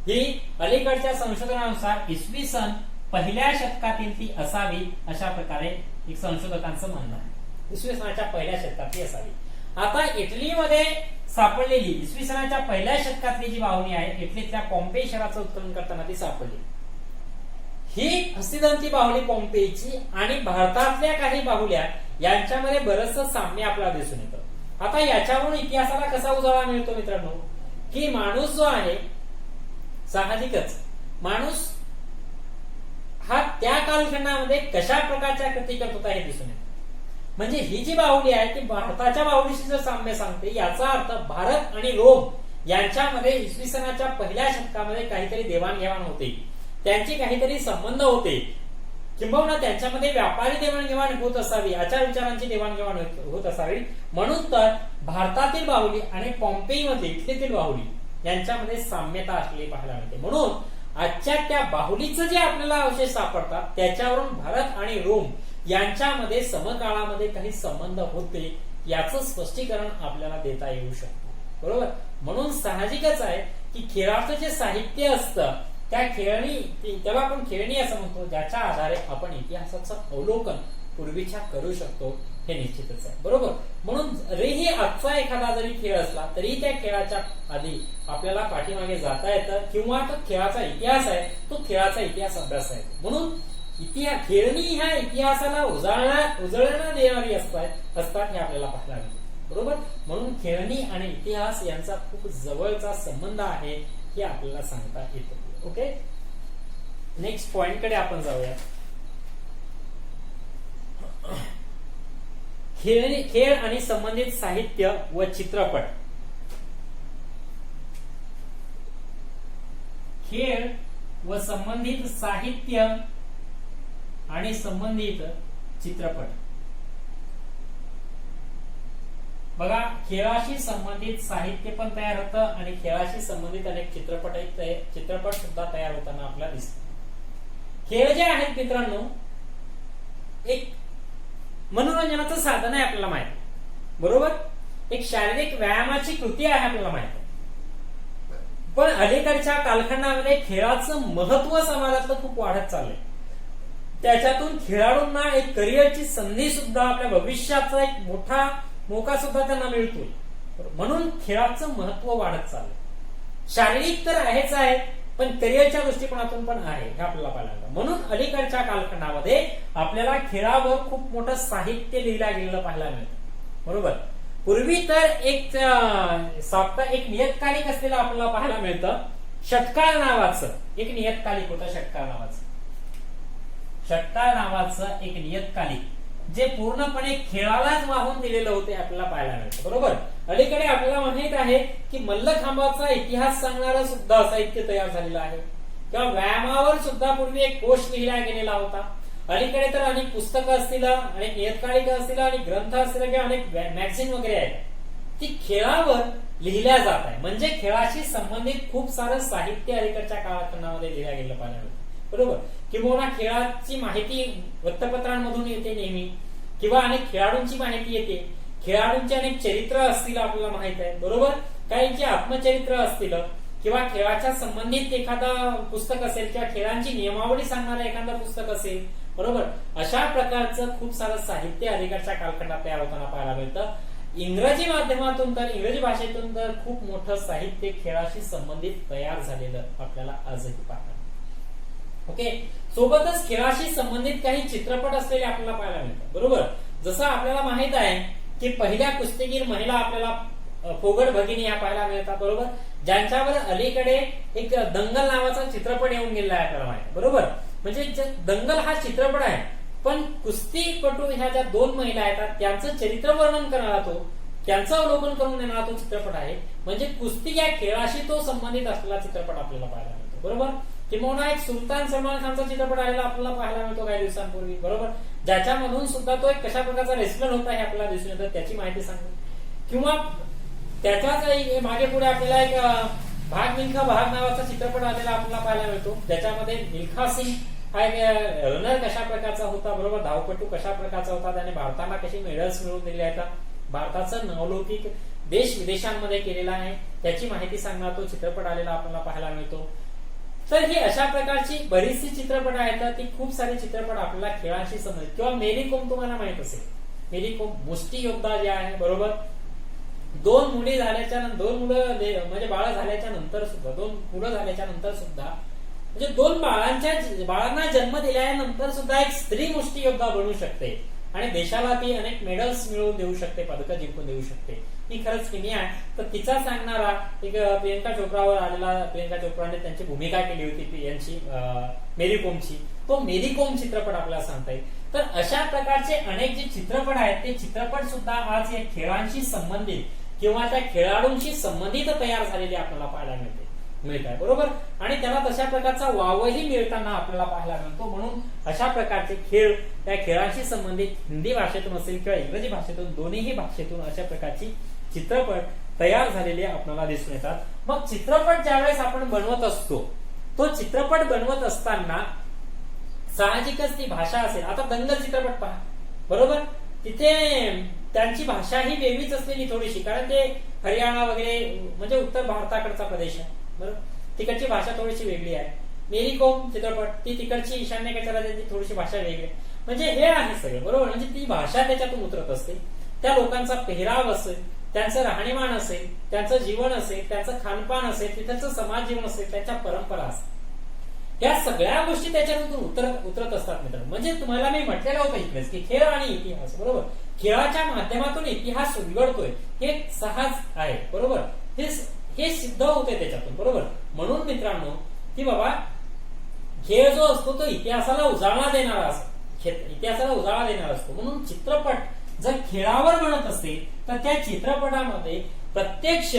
ही अलीकडच्या संशोधनानुसार इसवी सन 1ल्या शतकातील ती असावी, अशा प्रकारे एक संशोधकांचं म्हणणं आहे. इसवी सनाच्या 1ल्या शतकातली असावी. आता इटलीमध्ये सापडलेली इसवी सनाच्या 1ल्या शतकातली जी बाहुली आहे, इटलीतल्या पॉम्पेई शहराचं उत्खनन करताना ती सापडली. ही हस्तिदंती बाहुली पॉम्पेईची आणि भारतातल्या काही बाहुल्या यांच्यामध्ये बरंचसं साम्य आपल्याला दिसून येतं. आता याच्यावरून इतिहासाला कसा उजाळा मिळतो मित्रांनो, की माणूस जो आहे, साहजिकच माणूस हा त्या कालखंडामध्ये कशा प्रकारच्या कृती करत होता हे दिसून येतं. म्हणजे ही जी बाहुली आहे ती भारताच्या बाहुलीशी जर साम्य सांगते, याचा अर्थ भारत आणि रोम यांच्यामध्ये इसवी सनाच्या 1ल्या शतकामध्ये काहीतरी देवाणघेवाण होते, त्यांचे काहीतरी संबंध होते, किंबहुना त्यांच्यामध्ये व्यापारी देवाणघेवाण होत असावी, आचार विचारांची देवाणघेवाण होत असावी. म्हणून तर भारतातील बाहुली आणि पॉम्पेई मध्ये इटलीतील बाहुली यांच्यामध्ये साम्यता असलेली पाहायला मिळते. म्हणून आजच्या त्या बाहुलीचं जे आपल्याला अवशेष सापडतात त्याच्यावरून भारत आणि रोम यांच्यामध्ये समकाळामध्ये काही संबंध होते याचं स्पष्टीकरण आपल्याला देता येऊ शकतं, बरोबर. म्हणून साहजिकच आहे की खेळाचं जे साहित्य असतं त्या त्याला आपण खेळणी असं म्हणतो, ज्याच्या आधारे आपण इतिहासाचं अवलोकन पूर्वीच्या करू शकतो हे निश्चितच आहे, बरोबर. म्हणून जरीही आजचा एखादा जरी खेळ असला तरी त्या खेळाच्या आधी आपल्याला पाठीमागे जाता येतं, किंवा तो खेळाचा इतिहास आहे तो खेळाचा इतिहास अभ्यास आहे. म्हणून खेळणी ह्या इतिहासाला उजळणा देणारी असतात हे आपल्याला पाहायला मिळतं, बरोबर. म्हणून खेळणी आणि इतिहास यांचा खूप जवळचा संबंध आहे हे आपल्याला सांगता येतं. ओके, नेक्स्ट पॉइंट कडे आपण जाऊया. खेळ आणि संबंधित साहित्य व चित्रपट. खेळ व संबंधित साहित्य आणि संबंधित चित्रपट. बघा, खेळाशी संबंधित साहित्य पण तयार होतं आणि खेळाशी संबंधित अनेक चित्रपट सुद्धा तयार होताना आपल्याला दिसतात. खेळ जे आहेत मित्रांनो एक मनोरंजनाचं साधन आहे आपल्याला माहिती, बरोबर. एक शारीरिक व्यायामाची कृती आहे आपल्याला माहिती. पण अलीकडच्या कालखंडामध्ये खेळाचं महत्व समाजातलं खूप वाढत चाललंय. त्याच्यातून खेळाडूंना एक करिअरची संधी सुद्धा, आपल्या भविष्याचा एक मोका सुद्धा त्यांना मिळतोय. म्हणून खेळाचं महत्व वाढत चाललंय. शारीरिक तर आहेच आहे, पण करिअरच्या दृष्टिकोनातून पण आहे हे आपल्याला पाहायला लागलं. म्हणून अलीकडच्या कालखंडामध्ये आपल्याला खेळावर खूप मोठं साहित्य लिहिलं गेलेलं पाहायला मिळतं, बरोबर. पूर्वी तर एक साप्ताहिक एक नियतकालिक असलेलं आपल्याला पाहायला मिळतं. षटकाळ नावाचं एक नियतकालिक होतं. षटकाळ नावाचं एक नियतकालिक जे पूर्णपणे खेळालाच वाहून दिलेलं होते आपल्याला पाहायला मिळतं. बरोबर. अलीकडे आपल्याला माहित आहे की मल्लखांबाचा इतिहास सांगणारं सुद्धा साहित्य तयार झालेलं आहे किंवा व्यायामावर सुद्धा पूर्वी एक कोश लिहिला गेलेला होता. अलीकडे तर अनेक पुस्तकं असतील, अनेक नियतकालिकं असतील, अनेक ग्रंथ असतील किंवा अनेक मॅगझिन वगैरे आहेत, ती खेळावर लिहिल्या जात आहे. म्हणजे खेळाशी संबंधित खूप सारं साहित्य अलीकडच्या कालखंडामध्ये लिहिल्या गेलं पाहायला मिळतं. बरोबर. किंवा खेळाची माहिती वृत्तपत्रांमधून येते नेहमी, किंवा अनेक खेळाडूंची माहिती येते. खेळाडूंचे अनेक चरित्र असतील आपल्याला माहित आहे. बरोबर. काहींची आत्मचरित्र असतील किंवा खेळाच्या संबंधित एखादा पुस्तक असेल किंवा खेळांची नियमावली सांगणारं एखादं पुस्तक असेल. बरोबर. अशा प्रकारचं खूप सारं साहित्य अलीकडच्या कालखंडात तयार होताना पाहायला मिळतं. इंग्रजी माध्यमातून तर इंग्रजी भाषेतून तर खूप मोठं साहित्य खेळाशी संबंधित तयार झालेलं आपल्याला आजही पाहायला. ओके. सोबतच खेळाशी संबंधित काही चित्रपट असलेले आपल्याला पाहायला मिळतात. बरोबर. जसं आपल्याला माहित आहे की पहिल्या कुस्तीगीर महिला आपल्याला फोगट भगिनी या पाहायला मिळतात. बरोबर. ज्यांच्यावर अलीकडे एक दंगल नावाचा चित्रपट येऊन गेलेला आहे आपल्याला माहिती. बरोबर. म्हणजे दंगल हा चित्रपट आहे, पण कुस्तीपटू ह्या ज्या दोन महिला आहेत त्यांचं चरित्र वर्णन करणारा तो, त्यांचं अवलोकन करून देणारा तो चित्रपट आहे. म्हणजे कुस्ती या खेळाशी तो संबंधित असलेला चित्रपट आपल्याला पाहायला मिळतो. बरोबर. किंवा एक सुलतान सलमान खानचा चित्रपट आलेला आपल्याला पाहायला मिळतो काही दिवसांपूर्वी. बरोबर. ज्याच्यामधून सुद्धा तो एक कशा प्रकारचा रेसलर होता हे आपल्याला दिसून येतं, त्याची माहिती सांगतो. किंवा त्याच्याच मागे पुढे आपल्याला एक भाग मिल्खा भाग नावाचा चित्रपट आलेला आपल्याला पाहायला मिळतो. ज्याच्यामध्ये मिल्खा सिंग हा एक रनर कशा प्रकारचा होता. बरोबर. धावपटू कशा प्रकारचा होता, त्याने भारताला कशी मेडल्स मिळवून दिली आहेत, भारताचं नावलौकिक देश विदेशांमध्ये केलेला आहे, त्याची माहिती सांगणारा तो चित्रपट आलेला आपल्याला पाहायला मिळतो. तर ही अशा प्रकारची बरीचशी चित्रपट आहेत. ती खूप सारे चित्रपट आपल्याला खेळाशी संबंधित. किंवा मेरी कोम तुम्हाला माहित असेल, मेरी कोम मुष्टियोद्धा जे आहे. बरोबर. दोन मुलं म्हणजे बाळ झाल्याच्या नंतर सुद्धा, दोन मुलं झाल्याच्या नंतर सुद्धा, म्हणजे दोन बाळांना जन्म दिल्यानंतर सुद्धा एक स्त्री मुष्टियोद्धा बनू शकते आणि देशाला ती अनेक मेडल्स मिळवून देऊ शकते, पदकं जिंकून देऊ शकते. ही खरंच किमी आहे. तर तिचा सांगणारा एक प्रियंका चोप्रावर आलेला, प्रियंका चोप्राने त्यांची भूमिका केली होती यांची मेरी कोमची, तो मेरी कोम चित्रपट आपल्याला सांगता येईल. तर अशा प्रकारचे अनेक जे चित्रपट आहेत ते चित्रपट सुद्धा आज या खेळांशी संबंधित किंवा त्या खेळाडूंशी संबंधित तयार झालेले आपल्याला पाहायला मिळत आहे. बरोबर. आणि त्याला तशा प्रकारचा वावही मिळताना आपल्याला पाहायला मिळतो. म्हणून अशा प्रकारचे खेळ त्या खेळाशी संबंधित हिंदी भाषेतून असेल किंवा इंग्रजी भाषेतून, दोन्ही भाषेतून अशा प्रकारची चित्रपट तयार झालेले आपल्याला दिसून येतात. मग चित्रपट ज्यावेळेस आपण बनवत असतो, तो चित्रपट बनवत असताना साहजिकच ती भाषा असेल. आता दंगल चित्रपट पहा. बरोबर. तिथे त्यांची भाषा ही वेगळीच असलेली थोडीशी, कारण ते हरियाणा वगैरे म्हणजे उत्तर भारताकडचा प्रदेश आहे. बरोबर. तिकडची भाषा थोडीशी वेगळी आहे. मेरी कोम चित्रपट ती तिकडची ईशान्येकडच्या राज्याची थोडीशी भाषा वेगळी आहे. म्हणजे हे आहे सगळं. बरोबर. म्हणजे ती भाषा त्याच्यातून उतरत असते. त्या लोकांचा पेहराव असेल, त्यांचं राहणीमान असेल, त्यांचं जीवन असेल, त्यांचं खानपान असेल, तिथलचं समाज जीवन असेल, त्यांच्या परंपरा असतील, या सगळ्या गोष्टी त्याच्यातून उतरत असतात मित्रांनो. म्हणजे तुम्हाला मी म्हटलेलं होतं इकडेच की खेळ आणि इतिहास. बरोबर. खेळाच्या माध्यमातून इतिहास उलगडतोय हे सहज आहे. बरोबर. हे सिद्ध होते त्याच्यातून. बरोबर. म्हणून मित्रांनो की बाबा खेळ जो असतो तो इतिहासाला उजाळा देणारा असतो. म्हणून चित्रपट जर खेळावर बनत असेल तर त्या चित्रपटामध्ये प्रत्यक्ष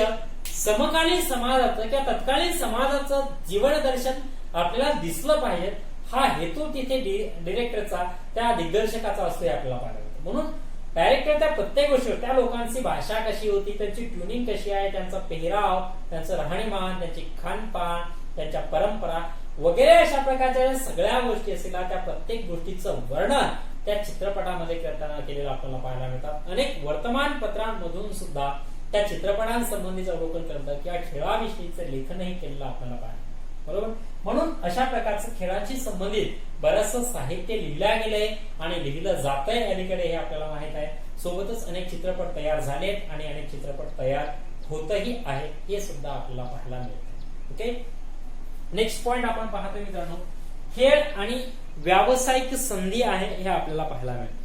समकालीन समाजाचं किंवा तत्कालीन समाजाचं जीवन दर्शन आपल्याला दिसलं पाहिजे, हा हेतू तिथे डिरेक्टरचा, त्या दिग्दर्शकाचा असतो आपल्याला पाहायला मिळतो. म्हणून डायरेक्टर त्या प्रत्येक गोष्टीवर, त्या लोकांची भाषा कशी होती, त्यांची ट्युनिंग कशी आहे, त्यांचा पेहराव, त्यांचं राहणीमान, त्यांची खानपान, त्यांच्या परंपरा वगैरे अशा प्रकारच्या सगळ्या गोष्टी असतील, त्या प्रत्येक गोष्टीचं वर्णन त्या चित्रपटामध्ये करताना केलेलं आपल्याला पाहायला मिळतात. अनेक वर्तमानपत्रांमधून सुद्धा त्या चित्रपटांसंबंधीचं अवलोकन करतात किंवा खेळाविषयीचं लेखनही केलेलं आपल्याला पाहायला. बरोबर. म्हणून अशा प्रकारचं खेळाशी संबंधित बरंचसं साहित्य लिहिलं गेलंय आणि लिहिलं जातंय अलीकडे, हे आपल्याला माहित आहे. सोबतच अनेक चित्रपट तयार झालेत आणि अनेक चित्रपट तयार होतही आहे, हे सुद्धा आपल्याला पाहायला मिळतं. ओके. नेक्स्ट पॉइंट आपण पाहतोय मित्रांनो, खेळ आणि व्यावसायिक संधी आहे हे आपल्याला पाहायला मिळतं.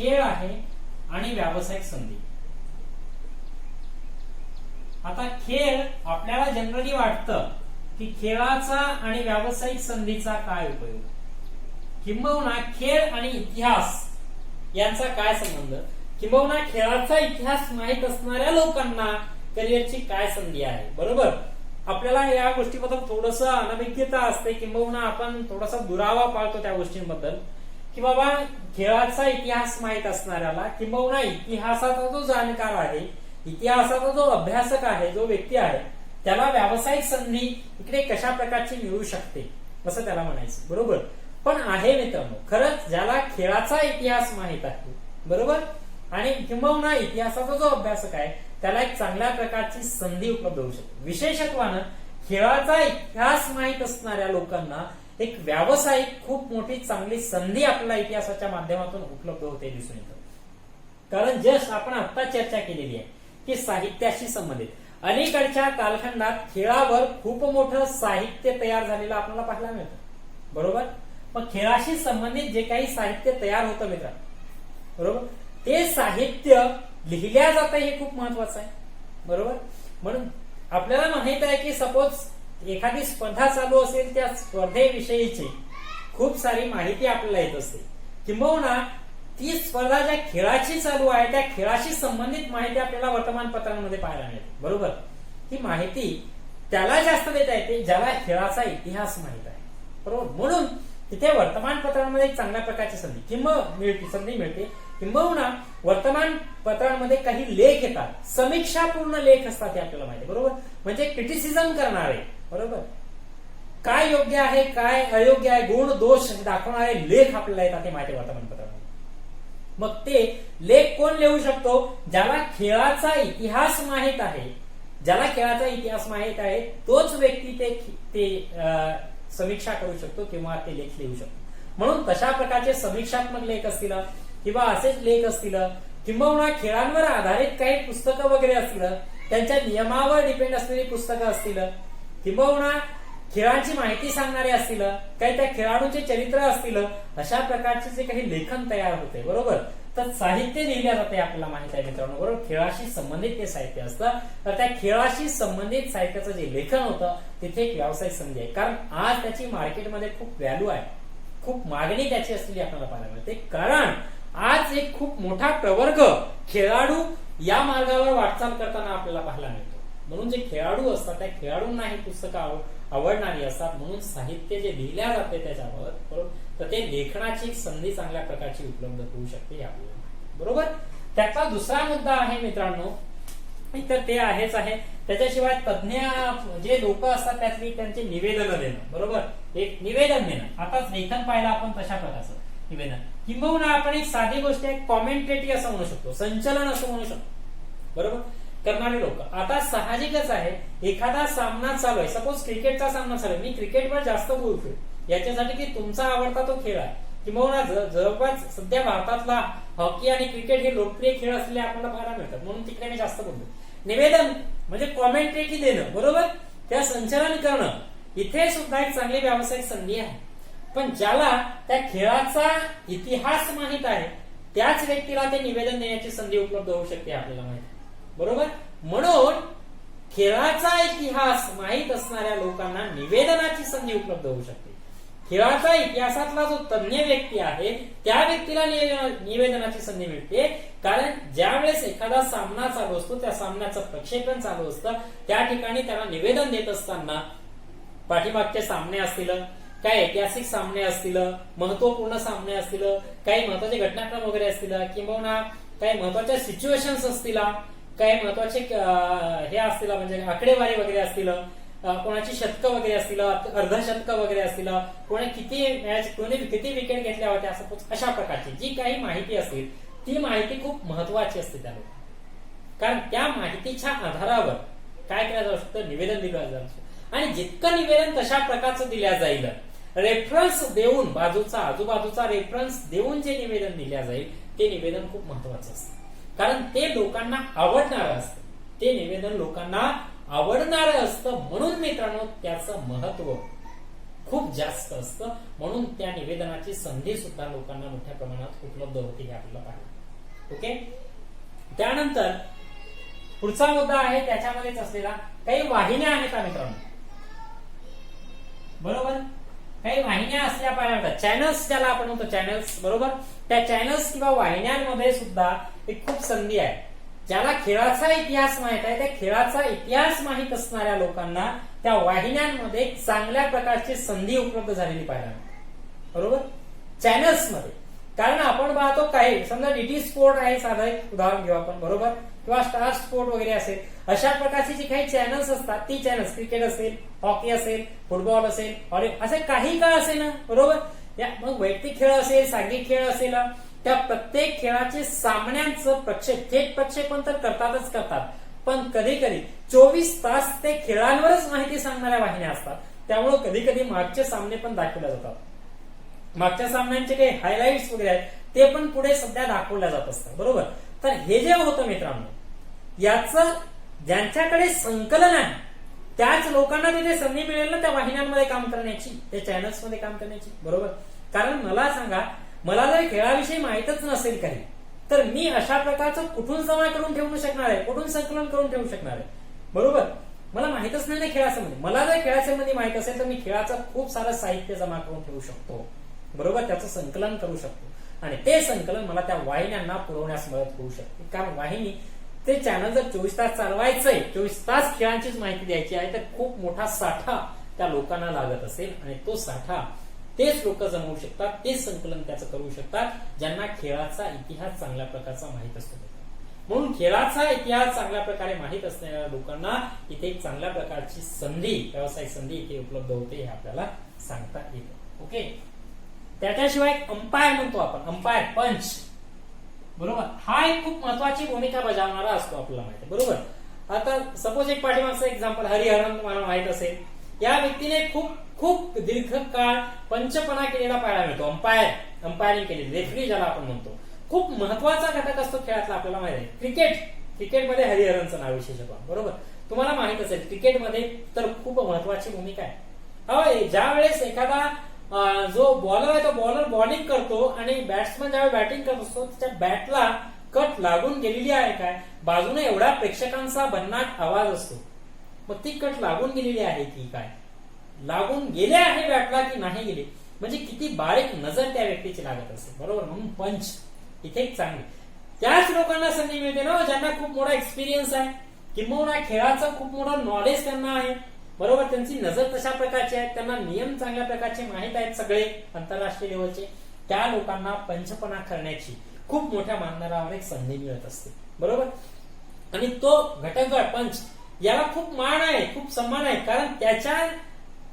खेळ आहे आणि व्यावसायिक संधी. आता खेळ आपल्याला जनरली वाटतं की खेळाचा आणि व्यावसायिक संधीचा काय उपयोग, किंबहुना खेळ आणि इतिहास यांचा काय संबंध, किंबहुना खेळाचा इतिहास माहीत असणाऱ्या लोकांना करिअरची काय संधी आहे. बरोबर, आपल्याला या गोष्टीबद्दल थोडंसं अनभिज्ञता असते, किंबहुना आपण थोडासा दुरावा पाळतो त्या गोष्टींबद्दल, की बाबा खेळाचा इतिहास माहीत असणाऱ्याला, किंबहुना इतिहासाचा जो जाणकार आहे, इतिहासाचा जो अभ्यासक आहे, जो व्यक्ती आहे, त्याला व्यावसायिक संधी इकडे कशा प्रकारची मिळू शकते असं त्याला म्हणायचं. बरोबर, पण आहे मित्रांनो, खरंच ज्याला खेळाचा इतिहास माहीत आहे, बरोबर, आणि किंबहुना इतिहासाचा जो अभ्यासक आहे त्याला एक चांगल्या प्रकारची संधी उपलब्ध होऊ शकते. विशेषत्वानं खेळाचा इतिहास माहीत असणाऱ्या लोकांना एक व्यावसायिक खूप मोठी चांगली संधी आपल्याला इतिहासाच्या माध्यमातून उपलब्ध होते दिसून येतं. कारण जस्ट आपण आता चर्चा केलेली आहे की साहित्याशी संबंधित अलीकडच्या कालखंडात खेळावर खूप मोठं साहित्य तयार झालेलं आपल्याला पाहायला मिळतं. बरोबर, मग खेळाशी संबंधित जे काही साहित्य तयार होतं मित्र, बरोबर, ते साहित्य लिहिल्या जातं हे खूप महत्वाचं आहे. बरोबर, म्हणून आपल्याला माहित आहे की सपोज एखादी स्पर्धा चालू असेल, त्या स्पर्धेविषयीची खूप सारी माहिती आपल्याला येत असते, किंबहुना ती स्पर्धा ज्या खेळाची चालू आहे त्या खेळाशी संबंधित माहिती आपल्याला वर्तमानपत्रांमध्ये पाहायला मिळते. बरोबर, ही माहिती त्याला जास्त देता येते ज्याला खेळाचा इतिहास माहित आहे. बरोबर, म्हणून तिथे वर्तमानपत्रांमध्ये एक चांगल्या प्रकारची संधी मिळते, किंबहुना वर्तमानपत्रांमध्ये काही लेख येतात, समीक्षापूर्ण लेख असतात, हे आपल्याला माहिती आहे. बरोबर, म्हणजे क्रिटिसिझम करणारे, बरोबर, काय योग्य आहे काय अयोग्य आहे, गुण दोष दाखवणारे लेख आपल्याला येतात, हे माहिती आहे वर्तमानपत्रांमध्ये. मग ते लेख कोण लिहू शकतो, ज्याला खेळाचा इतिहास माहित आहे, ज्याला खेळाचा इतिहास माहित आहे तोच व्यक्ती ते समीक्षा करू शकतो किंवा ते लेख लिहू शकतो. म्हणून तशा प्रकारचे समीक्षात्मक लेख असतील किंवा असेच लेख असतील, किंबहुना खेळांवर आधारित काही पुस्तकं वगैरे असतील, त्यांच्या नियमावर डिपेंड असलेली पुस्तकं असतील, किंबहुना खेळाची माहिती सांगणारे असतील, काही त्या खेळाडूंचे चरित्र असतील, अशा प्रकारचे जे काही लेखन तयार होते, बरोबर, तर साहित्य लिहिल्या जाते आपल्याला माहित आहे मित्रांनो. बरोबर, खेळाशी संबंधित ते साहित्य असतं, तर त्या खेळाशी संबंधित साहित्याचं जे लेखन होतं तिथे एक व्यावसायिक संधी आहे. कारण आज त्याची मार्केटमध्ये खूप व्हॅल्यू आहे, खूप मागणी त्याची असलेली आपल्याला पाहायला मिळते. कारण आज एक खूप मोठा प्रवर्ग खेळाडू या मार्गावर वाटचाल करताना आपल्याला पाहायला मिळतो. म्हणून जे खेळाडू असतात त्या खेळाडूंना ही पुस्तकं आवडणारी असतात, म्हणून साहित्य जे लिहिल्या जाते त्याच्यावर, बरोबर, तर ते लेखनाची एक संधी चांगल्या प्रकारची उपलब्ध होऊ शकते आपल्याला. बरोबर, त्याचा दुसरा मुद्दा आहे मित्रांनो, तर ते आहेच आहे, त्याच्याशिवाय तज्ञ जे लोक असतात त्यातली त्यांचे निवेदन देणं. बरोबर, एक निवेदन देणं. आता लेखन पाहिलं आपण तशा प्रकारचं निवेदन, किंबहुना आपण एक साधी गोष्ट आहे कॉमेंटेटरी असं म्हणू शकतो, संचलन असं म्हणू शकतो. बरोबर, करणारे लोक. आता साहजिकच आहे, एखादा सामना चालू आहे, सपोज क्रिकेटचा सामना चालू आहे, मी क्रिकेटवर जास्त बोलतोय याच्यासाठी की तुमचा आवडता तो खेळ आहे, किंवा जवळपास सध्या भारतातला हॉकी आणि क्रिकेट हे लोकप्रिय खेळ असलेले आपल्याला पाहायला मिळतात, म्हणून तिकडे मी जास्त बोलतो. निवेदन म्हणजे कॉमेंटेटरी देणं, बरोबर, त्या संचलन करणं, इथे सुद्धा एक चांगली व्यावसायिक संधी आहे. पण ज्याला त्या खेळाचा इतिहास माहित आहे त्याच व्यक्तीला ते निवेदन देण्याची संधी उपलब्ध होऊ शकते आपल्याला माहिती. बरोबर, म्हणून खेळाचा इतिहास माहित असणाऱ्या लोकांना निवेदनाची संधी उपलब्ध होऊ शकते. खेळाचा इतिहासातला जो तज्ञ व्यक्ती आहे त्या व्यक्तीला निवेदनाची संधी मिळते. कारण ज्यावेळेस एखादा सामना चालू असतो, त्या सामन्याचं प्रक्षेपण चालू असतं, त्या ठिकाणी त्याला निवेदन देत असताना पाठीमागचे सामने असतील, काही ऐतिहासिक सामने असतील, महत्वपूर्ण सामने असतील, काही महत्वाचे घटनाक्रम वगैरे असतील, किंवा काही महत्वाच्या सिच्युएशन्स असतील, काही महत्वाचे हे असतील म्हणजे आकडेवारी वगैरे असतील, कोणाची शतकं वगैरे असतील, अर्धशतकं वगैरे असतील, कोणी किती मॅच कोणी किती विकेट घेतल्या होत्या, सपोज अशा प्रकारची जी काही माहिती असतील ती माहिती खूप महत्वाची असते त्या लोकांना. कारण त्या माहितीच्या आधारावर काय केलं जाऊ शकतं, निवेदन दिलं जाऊ शकतं. आणि जितकं निवेदन तशा प्रकारचं दिल्या जाईल, रेफरन्स देऊन आजूबाजूचा रेफरन्स देऊन जे निवेदन दिल्या जाईल ते निवेदन खूप महत्वाचं असतं. कारण ते लोकांना आवडणारं असतं, ते निवेदन लोकांना आवडणारं असतं, म्हणून मित्रांनो त्याचं महत्व खूप जास्त असतं. म्हणून त्या निवेदनाची संधी सुद्धा लोकांना मोठ्या प्रमाणात उपलब्ध होते हे आपल्याला पाहिजे. ओके. त्यानंतर पुढचा मुद्दा आहे त्याच्यामध्येच असलेला काही वाहिन्या आहेत का मित्रांनो, बरोबर. काही वाहिन्या असल्या पाहिजे, चॅनल्स ज्याला आपण म्हणतो चॅनल्स, बरोबर. त्या चॅनल्स किंवा वाहिन्यांमध्ये सुद्धा एक खूप संधी आहे. ज्याला खेळाचा इतिहास माहित आहे, त्या खेळाचा इतिहास माहित असणाऱ्या लोकांना त्या वाहिन्यांमध्ये चांगल्या प्रकारची संधी उपलब्ध झालेली पाहायला मिळते, बरोबर. चॅनल्स मध्ये, कारण आपण पाहतो काही समजा डीटी स्पोर्ट आहे, साधं एक उदाहरण घेऊ आपण, बरोबर, किंवा स्टार स्पोर्ट वगैरे असेल, अशा प्रकारची जी काही चॅनल्स असतात ती चॅनल्स क्रिकेट असेल, हॉकी असेल, फुटबॉल असेल, व्हॉलीबॉल असे काही का असेल ना, बरोबर. मग वैयक्तिक खेळ असेल, सांघिक खेळ असेल, त्या प्रत्येक खेळाचे सामन्यांचं थेट प्रक्षेपण तर करतात, पण कधी कधी 24 तास ते खेळांवरच माहिती सांगणाऱ्या वाहिन्या असतात. त्यामुळे कधी कधी मागचे सामने पण दाखवले जातात. मागच्या सामन्यांचे काही हायलाइट्स वगैरे आहेत ते पण पुढे सध्या दाखवल्या जात असतात, बरोबर. तर हे जे होतं मित्रांनो, याचं ज्यांच्याकडे संकलन आहे त्याच लोकांना तिथे संधी मिळेल ना त्या वाहिन्यांमध्ये काम करण्याची, त्या चॅनल्स मध्ये काम करण्याची, बरोबर. कारण मला सांगा, मला जर खेळाविषयी माहितच नसेल काही, तर मी अशा प्रकारचं कुठून जमा करून ठेवू शकणार आहे, कुठून संकलन करून ठेवू शकणार आहे, बरोबर. मला माहितच नाही ना खेळासंबंधी. मला जर खेळासंबंधी माहित असेल तर मी खेळाचं खूप सारं साहित्य जमा करून ठेवू शकतो, बरोबर. त्याचं संकलन करू शकतो आणि ते संकलन मला त्या वाहिन्यांना पुरवण्यास मदत होऊ शकते. कारण वाहिनी ते चॅनल जर 24 तास चालवायचंय, 24 तास खेळांचीच माहिती द्यायची आहे, तर खूप मोठा साठा त्या लोकांना लागत असेल आणि तो साठा तेच लोक जमवू शकतात, तेच संकलन त्याचं करू शकतात ज्यांना खेळाचा इतिहास चांगल्या प्रकारचा माहित असतो. म्हणून खेळाचा इतिहास चांगल्या प्रकारे माहित असणाऱ्या लोकांना इथे एक चांगल्या प्रकारची संधी, व्यावसायिक संधी इथे उपलब्ध होते, हे आपल्याला सांगता येतं. ओके. त्याच्याशिवाय अंपायर म्हणतो आपण, अंपायर पंच, बरोबर. हा एक खूप महत्वाची भूमिका बजावणारा असतो, आपल्याला माहिती आहे, बरोबर. आता सपोज एक पाठीमागचं एक्झाम्पल हरिहरन तुम्हाला माहित असेल, या व्यक्तीने खूप खूप दीर्घकाळ पंचपणा केलेला पाहायला मिळतो. अंपायरिंग केलेली, रेफरी ज्याला आपण म्हणतो, खूप महत्वाचा घटक असतो खेळातला, आपल्याला माहिती आहे. क्रिकेटमध्ये हरिहरनचं नाव विशेषतः, बरोबर. तुम्हाला माहित असेल क्रिकेटमध्ये तर खूप महत्वाची भूमिका आहे. ज्या वेळेस एखादा जो बॉलर आहे तो बॉलर बॉलिंग करतो आणि बॅट्समन ज्यावेळी बॅटिंग करत असतो, त्याच्या बॅटला कट लागून गेलेली आहे काय, बाजूने एवढा प्रेक्षकांचा भन्नाट आवाज असतो, मग ती कट लागून गेलेली आहे की काय, लागून गेले आहे बॅटला की नाही गेले, म्हणजे किती बारीक नजर त्या व्यक्तीची लागत असते, बरोबर. म्हणून पंच इथे एक चांगली त्याच लोकांना संधी मिळते ना ज्यांना खूप मोठा एक्सपिरियन्स आहे, किंवा खेळाचं खूप मोठं नॉलेज त्यांना आहे, बरोबर. त्यांची नजर तशा प्रकारची आहे, त्यांना नियम चांगल्या प्रकारचे माहित आहेत सगळे आंतरराष्ट्रीय लेवलचे, त्या लोकांना पंचपणा करण्याची खूप मोठ्या मानणाऱ्यावर एक संधी मिळत असते, बरोबर. आणि तो घटक पंच याला खूप मान आहे, खूप सन्मान आहे, कारण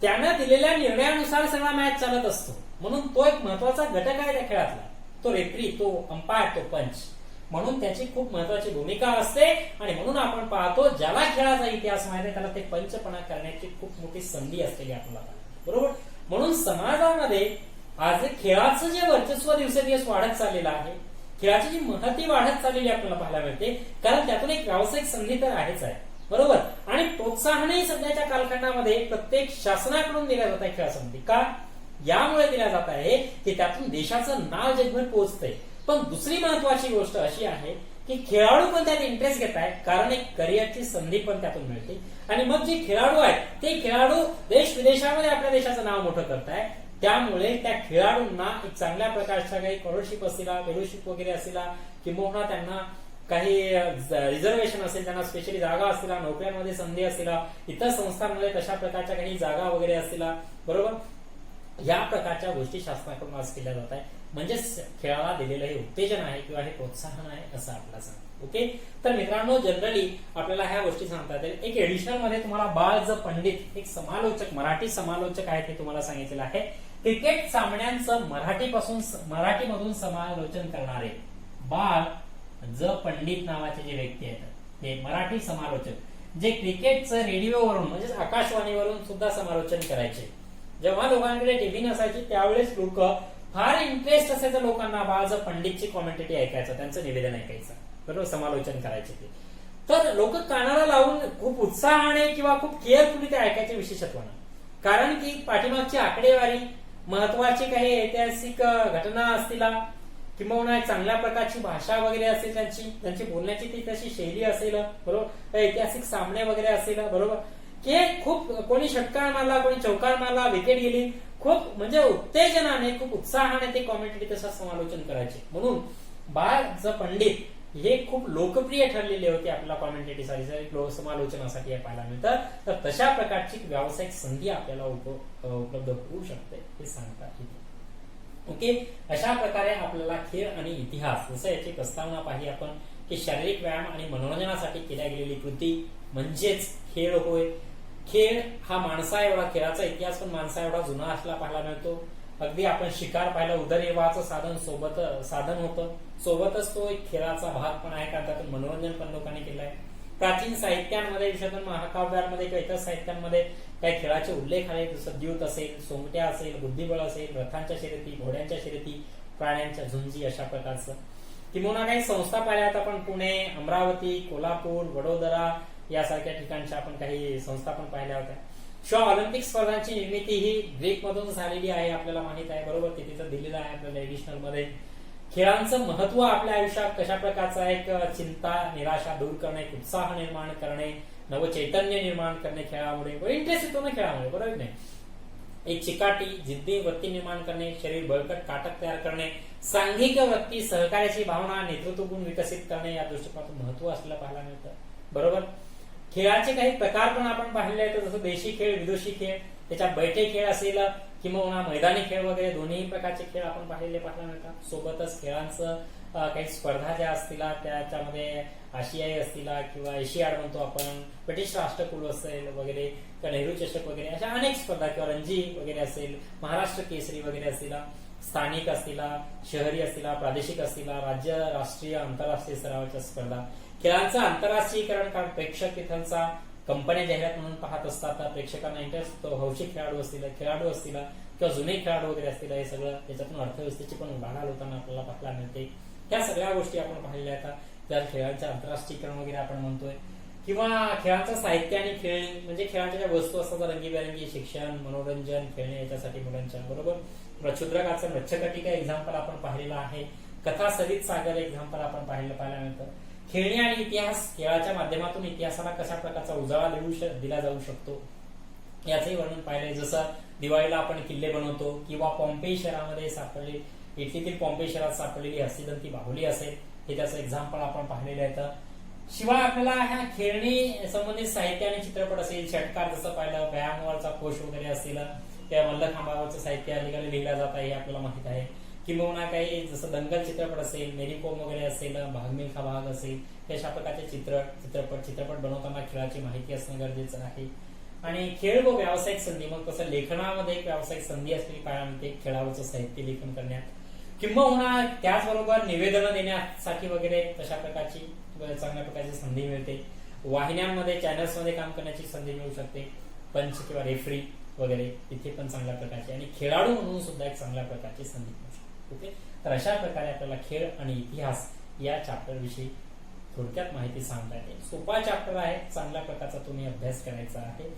त्यानं दिलेल्या निर्णयानुसार सगळा मॅच चालत असतो. म्हणून तो एक महत्वाचा घटक आहे त्या खेळातला, तो रेफरी, तो अंपायर, तो पंच. म्हणून त्याची खूप महत्वाची भूमिका असते आणि म्हणून आपण पाहतो ज्याला खेळाचा इतिहास माहिती आहे त्याला ते पंचपणा करण्याची खूप मोठी संधी असलेली आपल्याला, बरोबर. म्हणून समाजामध्ये आज खेळाचं जे वर्चस्व दिवसेंदिवस वाढत चाललेलं आहे, खेळाची जी महती वाढत चाललेली आपल्याला पाहायला मिळते, कारण त्यातून एक व्यावसायिक संधी तर आहेच आहे, बरोबर. आणि प्रोत्साहनही सध्याच्या कालखंडामध्ये प्रत्येक शासनाकडून दिल्या जात आहे खेळासंबंधी. का? यामुळे दिल्या जात आहे की त्यातून देशाचं नाव जगभर पोहोचतंय. पण दुसरी महत्वाची गोष्ट अशी आहे की खेळाडू पण त्यात इंटरेस्ट घेत आहेत, कारण एक करिअरची संधी पण त्यातून मिळते. आणि मग जे खेळाडू आहेत ते खेळाडू देश विदेशामध्ये आपल्या देशाचं नाव मोठं करताय, त्यामुळे त्या खेळाडूंना एक चांगल्या प्रकारच्या काही स्कॉलरशिप असेल, फेलोशिप वगैरे असेल, किंवा त्यांना काही रिझर्वेशन असेल, त्यांना स्पेशली जागा असतील, नोकऱ्यांमध्ये संधी असतील, इतर संस्थांमध्ये तशा प्रकारच्या काही जागा वगैरे असतील, बरोबर. या प्रकारच्या गोष्टी शासनाकडून आज केल्या जात आहे, म्हणजे खेळाला दिलेलं हे उत्तेजन आहे किंवा हे प्रोत्साहन आहे असं आपल्याला सांगतो. ओके. तर मित्रांनो, जनरली आपल्याला ह्या गोष्टी सांगता येतील. एक एडिशनल मध्ये तुम्हाला बाळ पंडित एक समालोचक, मराठी समालोचक आहेत हे तुम्हाला सांगितलेलं आहे. क्रिकेट सामन्यांचं मराठीमधून समालोचन करणारे बाळ पंडित नावाचे जे व्यक्ती आहेत हे मराठी समालोचक, जे क्रिकेटचं रेडिओवरून म्हणजे आकाशवाणीवरून सुद्धा समालोचन करायचे. जेव्हा लोकांकडे टीव्ही नसायची त्यावेळेस लोक फार इंटरेस्ट असायचं लोकांना बाळ पंडितची कॉमेंटेटी ऐकायचं, त्यांचं निवेदन ऐकायचं, बरोबर, समालोचन करायचे ते. तर लोक कानाला लावून खूप उत्साहाने किंवा खूप केअरफुली ते ऐकायचे विशेषत्वानं, कारण की पाठीमागची आकडेवारी, महत्वाची काही ऐतिहासिक घटना असतील किंवा एक चांगल्या प्रकारची भाषा वगैरे असेल त्यांची बोलण्याची ती तशी शैली असेल, बरोबर, ऐतिहासिक सामने वगैरे असेल, बरोबर, की खूप कोणी षटकार मारला, कोणी चौकार मारला, विकेट गेली, खूप म्हणजे उत्तेजनाने, खूप उत्साहाने ते कॉमेंटेटरी तसं समालोचन करायचे. म्हणून बाळ पंडित हे खूप लोकप्रिय ठरलेले होते आपल्या कॉमेंटेटरीसाठी, समालोचनासाठी पाहायला मिळतं. तर तशा प्रकारची व्यावसायिक संधी आपल्याला उपलब्ध होऊ शकते हे सांगतात. ओके, अशा प्रकारे आपल्याला खेळ आणि इतिहास जसं याची प्रस्तावना पाहिली आपण की शारीरिक व्यायाम आणि मनोरंजनासाठी केल्या गेलेली कृती म्हणजेच खेळ होय. खेळ हा माणसा एवढा, खेळाचा इतिहास पण माणसा एवढा जुना असला पाहायला मिळतो. अगदी आपण शिकार पाहिलं, उदरनिर्वाहाचं साधन होतं, सोबतच तो एक खेळाचा भाग पण आहे, कारण त्यातून मनोरंजन पण लोकांनी केलं आहे. प्राचीन साहित्यांमध्ये, विशेषतः महाकाव्यांमध्ये किंवा इतर साहित्यांमध्ये काही खेळाचे उल्लेख आहे, जसं द्यूत असेल, सोंगट्या असेल, बुद्धिबळ असेल, रथांच्या शर्यती, घोड्यांच्या शर्यती, प्राण्यांच्या झुंजी, अशा प्रकारचं. किंवा काही संस्था पाहिल्यात आपण, पुणे, अमरावती, कोल्हापूर, वडोदरा यासारख्या ठिकाणच्या आपण काही संस्था पण पाहिल्या होत्या. शिवाय ऑलिम्पिक स्पर्धांची निर्मिती ही ग्रीक मधून झालेली आहे, आपल्याला माहित आहे, बरोबर, ते तिथं दिलेलं आहे आपल्याला एडिशनल मध्ये. खेळांचं महत्व आपल्या आयुष्यात कशा प्रकारचं आहे, एक चिंता, निराशा दूर करणे, उत्साह निर्माण करणे, नवचैतन्य निर्माण करणे खेळामुळे, इंटरेस्ट येतो ना खेळामुळे, बरोबर नाही. एक चिकाटी, जिद्दी वृत्ती निर्माण करणे, शरीर बळकट काटक तयार करणे, सांघिक वृत्ती, सहकार्याची भावना, नेतृत्व गुण विकसित करणे, या दृष्टीपासून महत्व असलेलं पाहायला मिळतं, बरोबर. खेळाचे काही प्रकार पण आपण पाहिले आहेत, जसं देशी खेळ, विदेशी खेळ, त्याच्यात बैठे खेळ असेल किंवा मैदानी खेळ वगैरे दोन्ही प्रकारचे खेळ आपण पाहायला मिळतात. सोबतच खेळांचं काही स्पर्धा ज्या असतील त्याच्यामध्ये आशियाई असतील किंवा एशियाड म्हणतो आपण, ब्रिटिश राष्ट्रकुल असेल वगैरे, किंवा नेहरू चषक वगैरे, अशा अनेक स्पर्धा, किंवा रणजी वगैरे असेल, महाराष्ट्र केसरी वगैरे असतील, स्थानिक असतील, शहरी असतील, प्रादेशिक असतील, राज्य, राष्ट्रीय, आंतरराष्ट्रीय स्तरावरच्या स्पर्धा. खेळांचं आंतरराष्ट्रीयकरण, कारण प्रेक्षक तिथलचा कंपन्या जाहिरात म्हणून पाहत असतात, प्रेक्षकांना इंटरेस्ट होतो, हौशी खेळाडू असतील किंवा जुने खेळाडू वगैरे असतील, हे सगळं त्याच्यातून अर्थव्यवस्थेची पण उलाढाल होताना आपल्याला पाहायला मिळते. त्या सगळ्या गोष्टी आपण पाहिल्या आहेत. त्या खेळांचं आंतरराष्ट्रीयकरण वगैरे आपण म्हणतोय. किंवा खेळांचं साहित्य आणि खेळणी, म्हणजे खेळांच्या ज्या वस्तू असतात रंगीबेरंगी, शिक्षण, मनोरंजन, खेळणे याच्यासाठी मुलांच्या, बरोबर. क्षुद्रकाचं मच्छकटिका एक्झाम्पल आपण पाहिलेलं आहे. कथा सरित सागर एक्झाम्पल आपण पाहायला मिळतं. खेळणी आणि इतिहास, खेळाच्या माध्यमातून इतिहासाला कशा प्रकारचा उजाळा दिला जाऊ शकतो याचंही वर्णन पाहिलंय. जसं दिवाळीला आपण किल्ले बनवतो, किंवा पॉम्पेई शहरामध्ये सापडले, इटलीतील पॉम्पेई शहरात सापडलेली हस्तिदंती बाहुली असेल, हे त्याचं एक्झाम्पल आपण पाहिलेलं आहे. शिवाय आपल्याला ह्या खेळणी संबंधित साहित्य आणि चित्रपट असेल, षटकार जसं पाहिलं, व्यायामावरचा कोश वगैरे असतील, त्या मल्लखांबावरचं साहित्य अलीकडे लिहिलं जात आहे, हे आपल्याला माहित आहे. किंवा काही जसं दंगल चित्रपट असेल, मेरी कोम वगैरे असेल, भाग मिल्खा भाग असेल, अशा प्रकारचे चित्रपट बनवताना खेळाची माहिती असणं गरजेचं आहे. आणि खेळ व व्यावसायिक संधी, मग तसं लेखनामध्ये एक व्यावसायिक संधी असलेली पाहायला मिळते, खेळावरचं साहित्य लेखन करण्यात, किंवा त्याचबरोबर निवेदन देण्यासाठी वगैरे तशा प्रकारची चांगल्या प्रकारची संधी मिळते. वाहिन्यांमध्ये, चॅनल्समध्ये काम करण्याची संधी मिळू शकते, पंच किंवा रेफरी वगैरे, तिथे पण चांगल्या प्रकारची, आणि खेळाडू म्हणून सुद्धा एक चांगल्या प्रकारची संधी मिळू शकते. ओके, तर अशा प्रकारे आपल्याला खेळ आणि इतिहास या चॅप्टर विषयी थोडक्यात माहिती सांगता येते. सोपा चॅप्टर आहे, चांगल्या प्रकारचा तुम्ही अभ्यास करायचा आहे.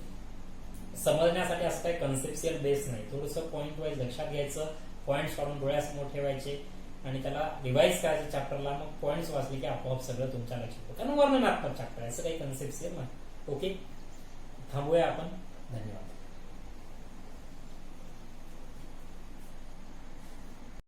समजण्यासाठी असं काही कन्सेप्शियल बेस नाही, थोडंसं पॉईंट वाईज लक्षात घ्यायचं, पॉईंट्स काढून डोळ्यासमोर ठेवायचे आणि त्याला रिवाइज करायचं चॅप्टरला. मग पॉईंट्स वाचले की आपोआप सगळं तुमच्या लक्षात येतं, कारण वर्णनात्मक चॅप्टर आहे, असं काही कन्सेप्शियल नाही. ओके, थांबूया आपण. धन्यवाद.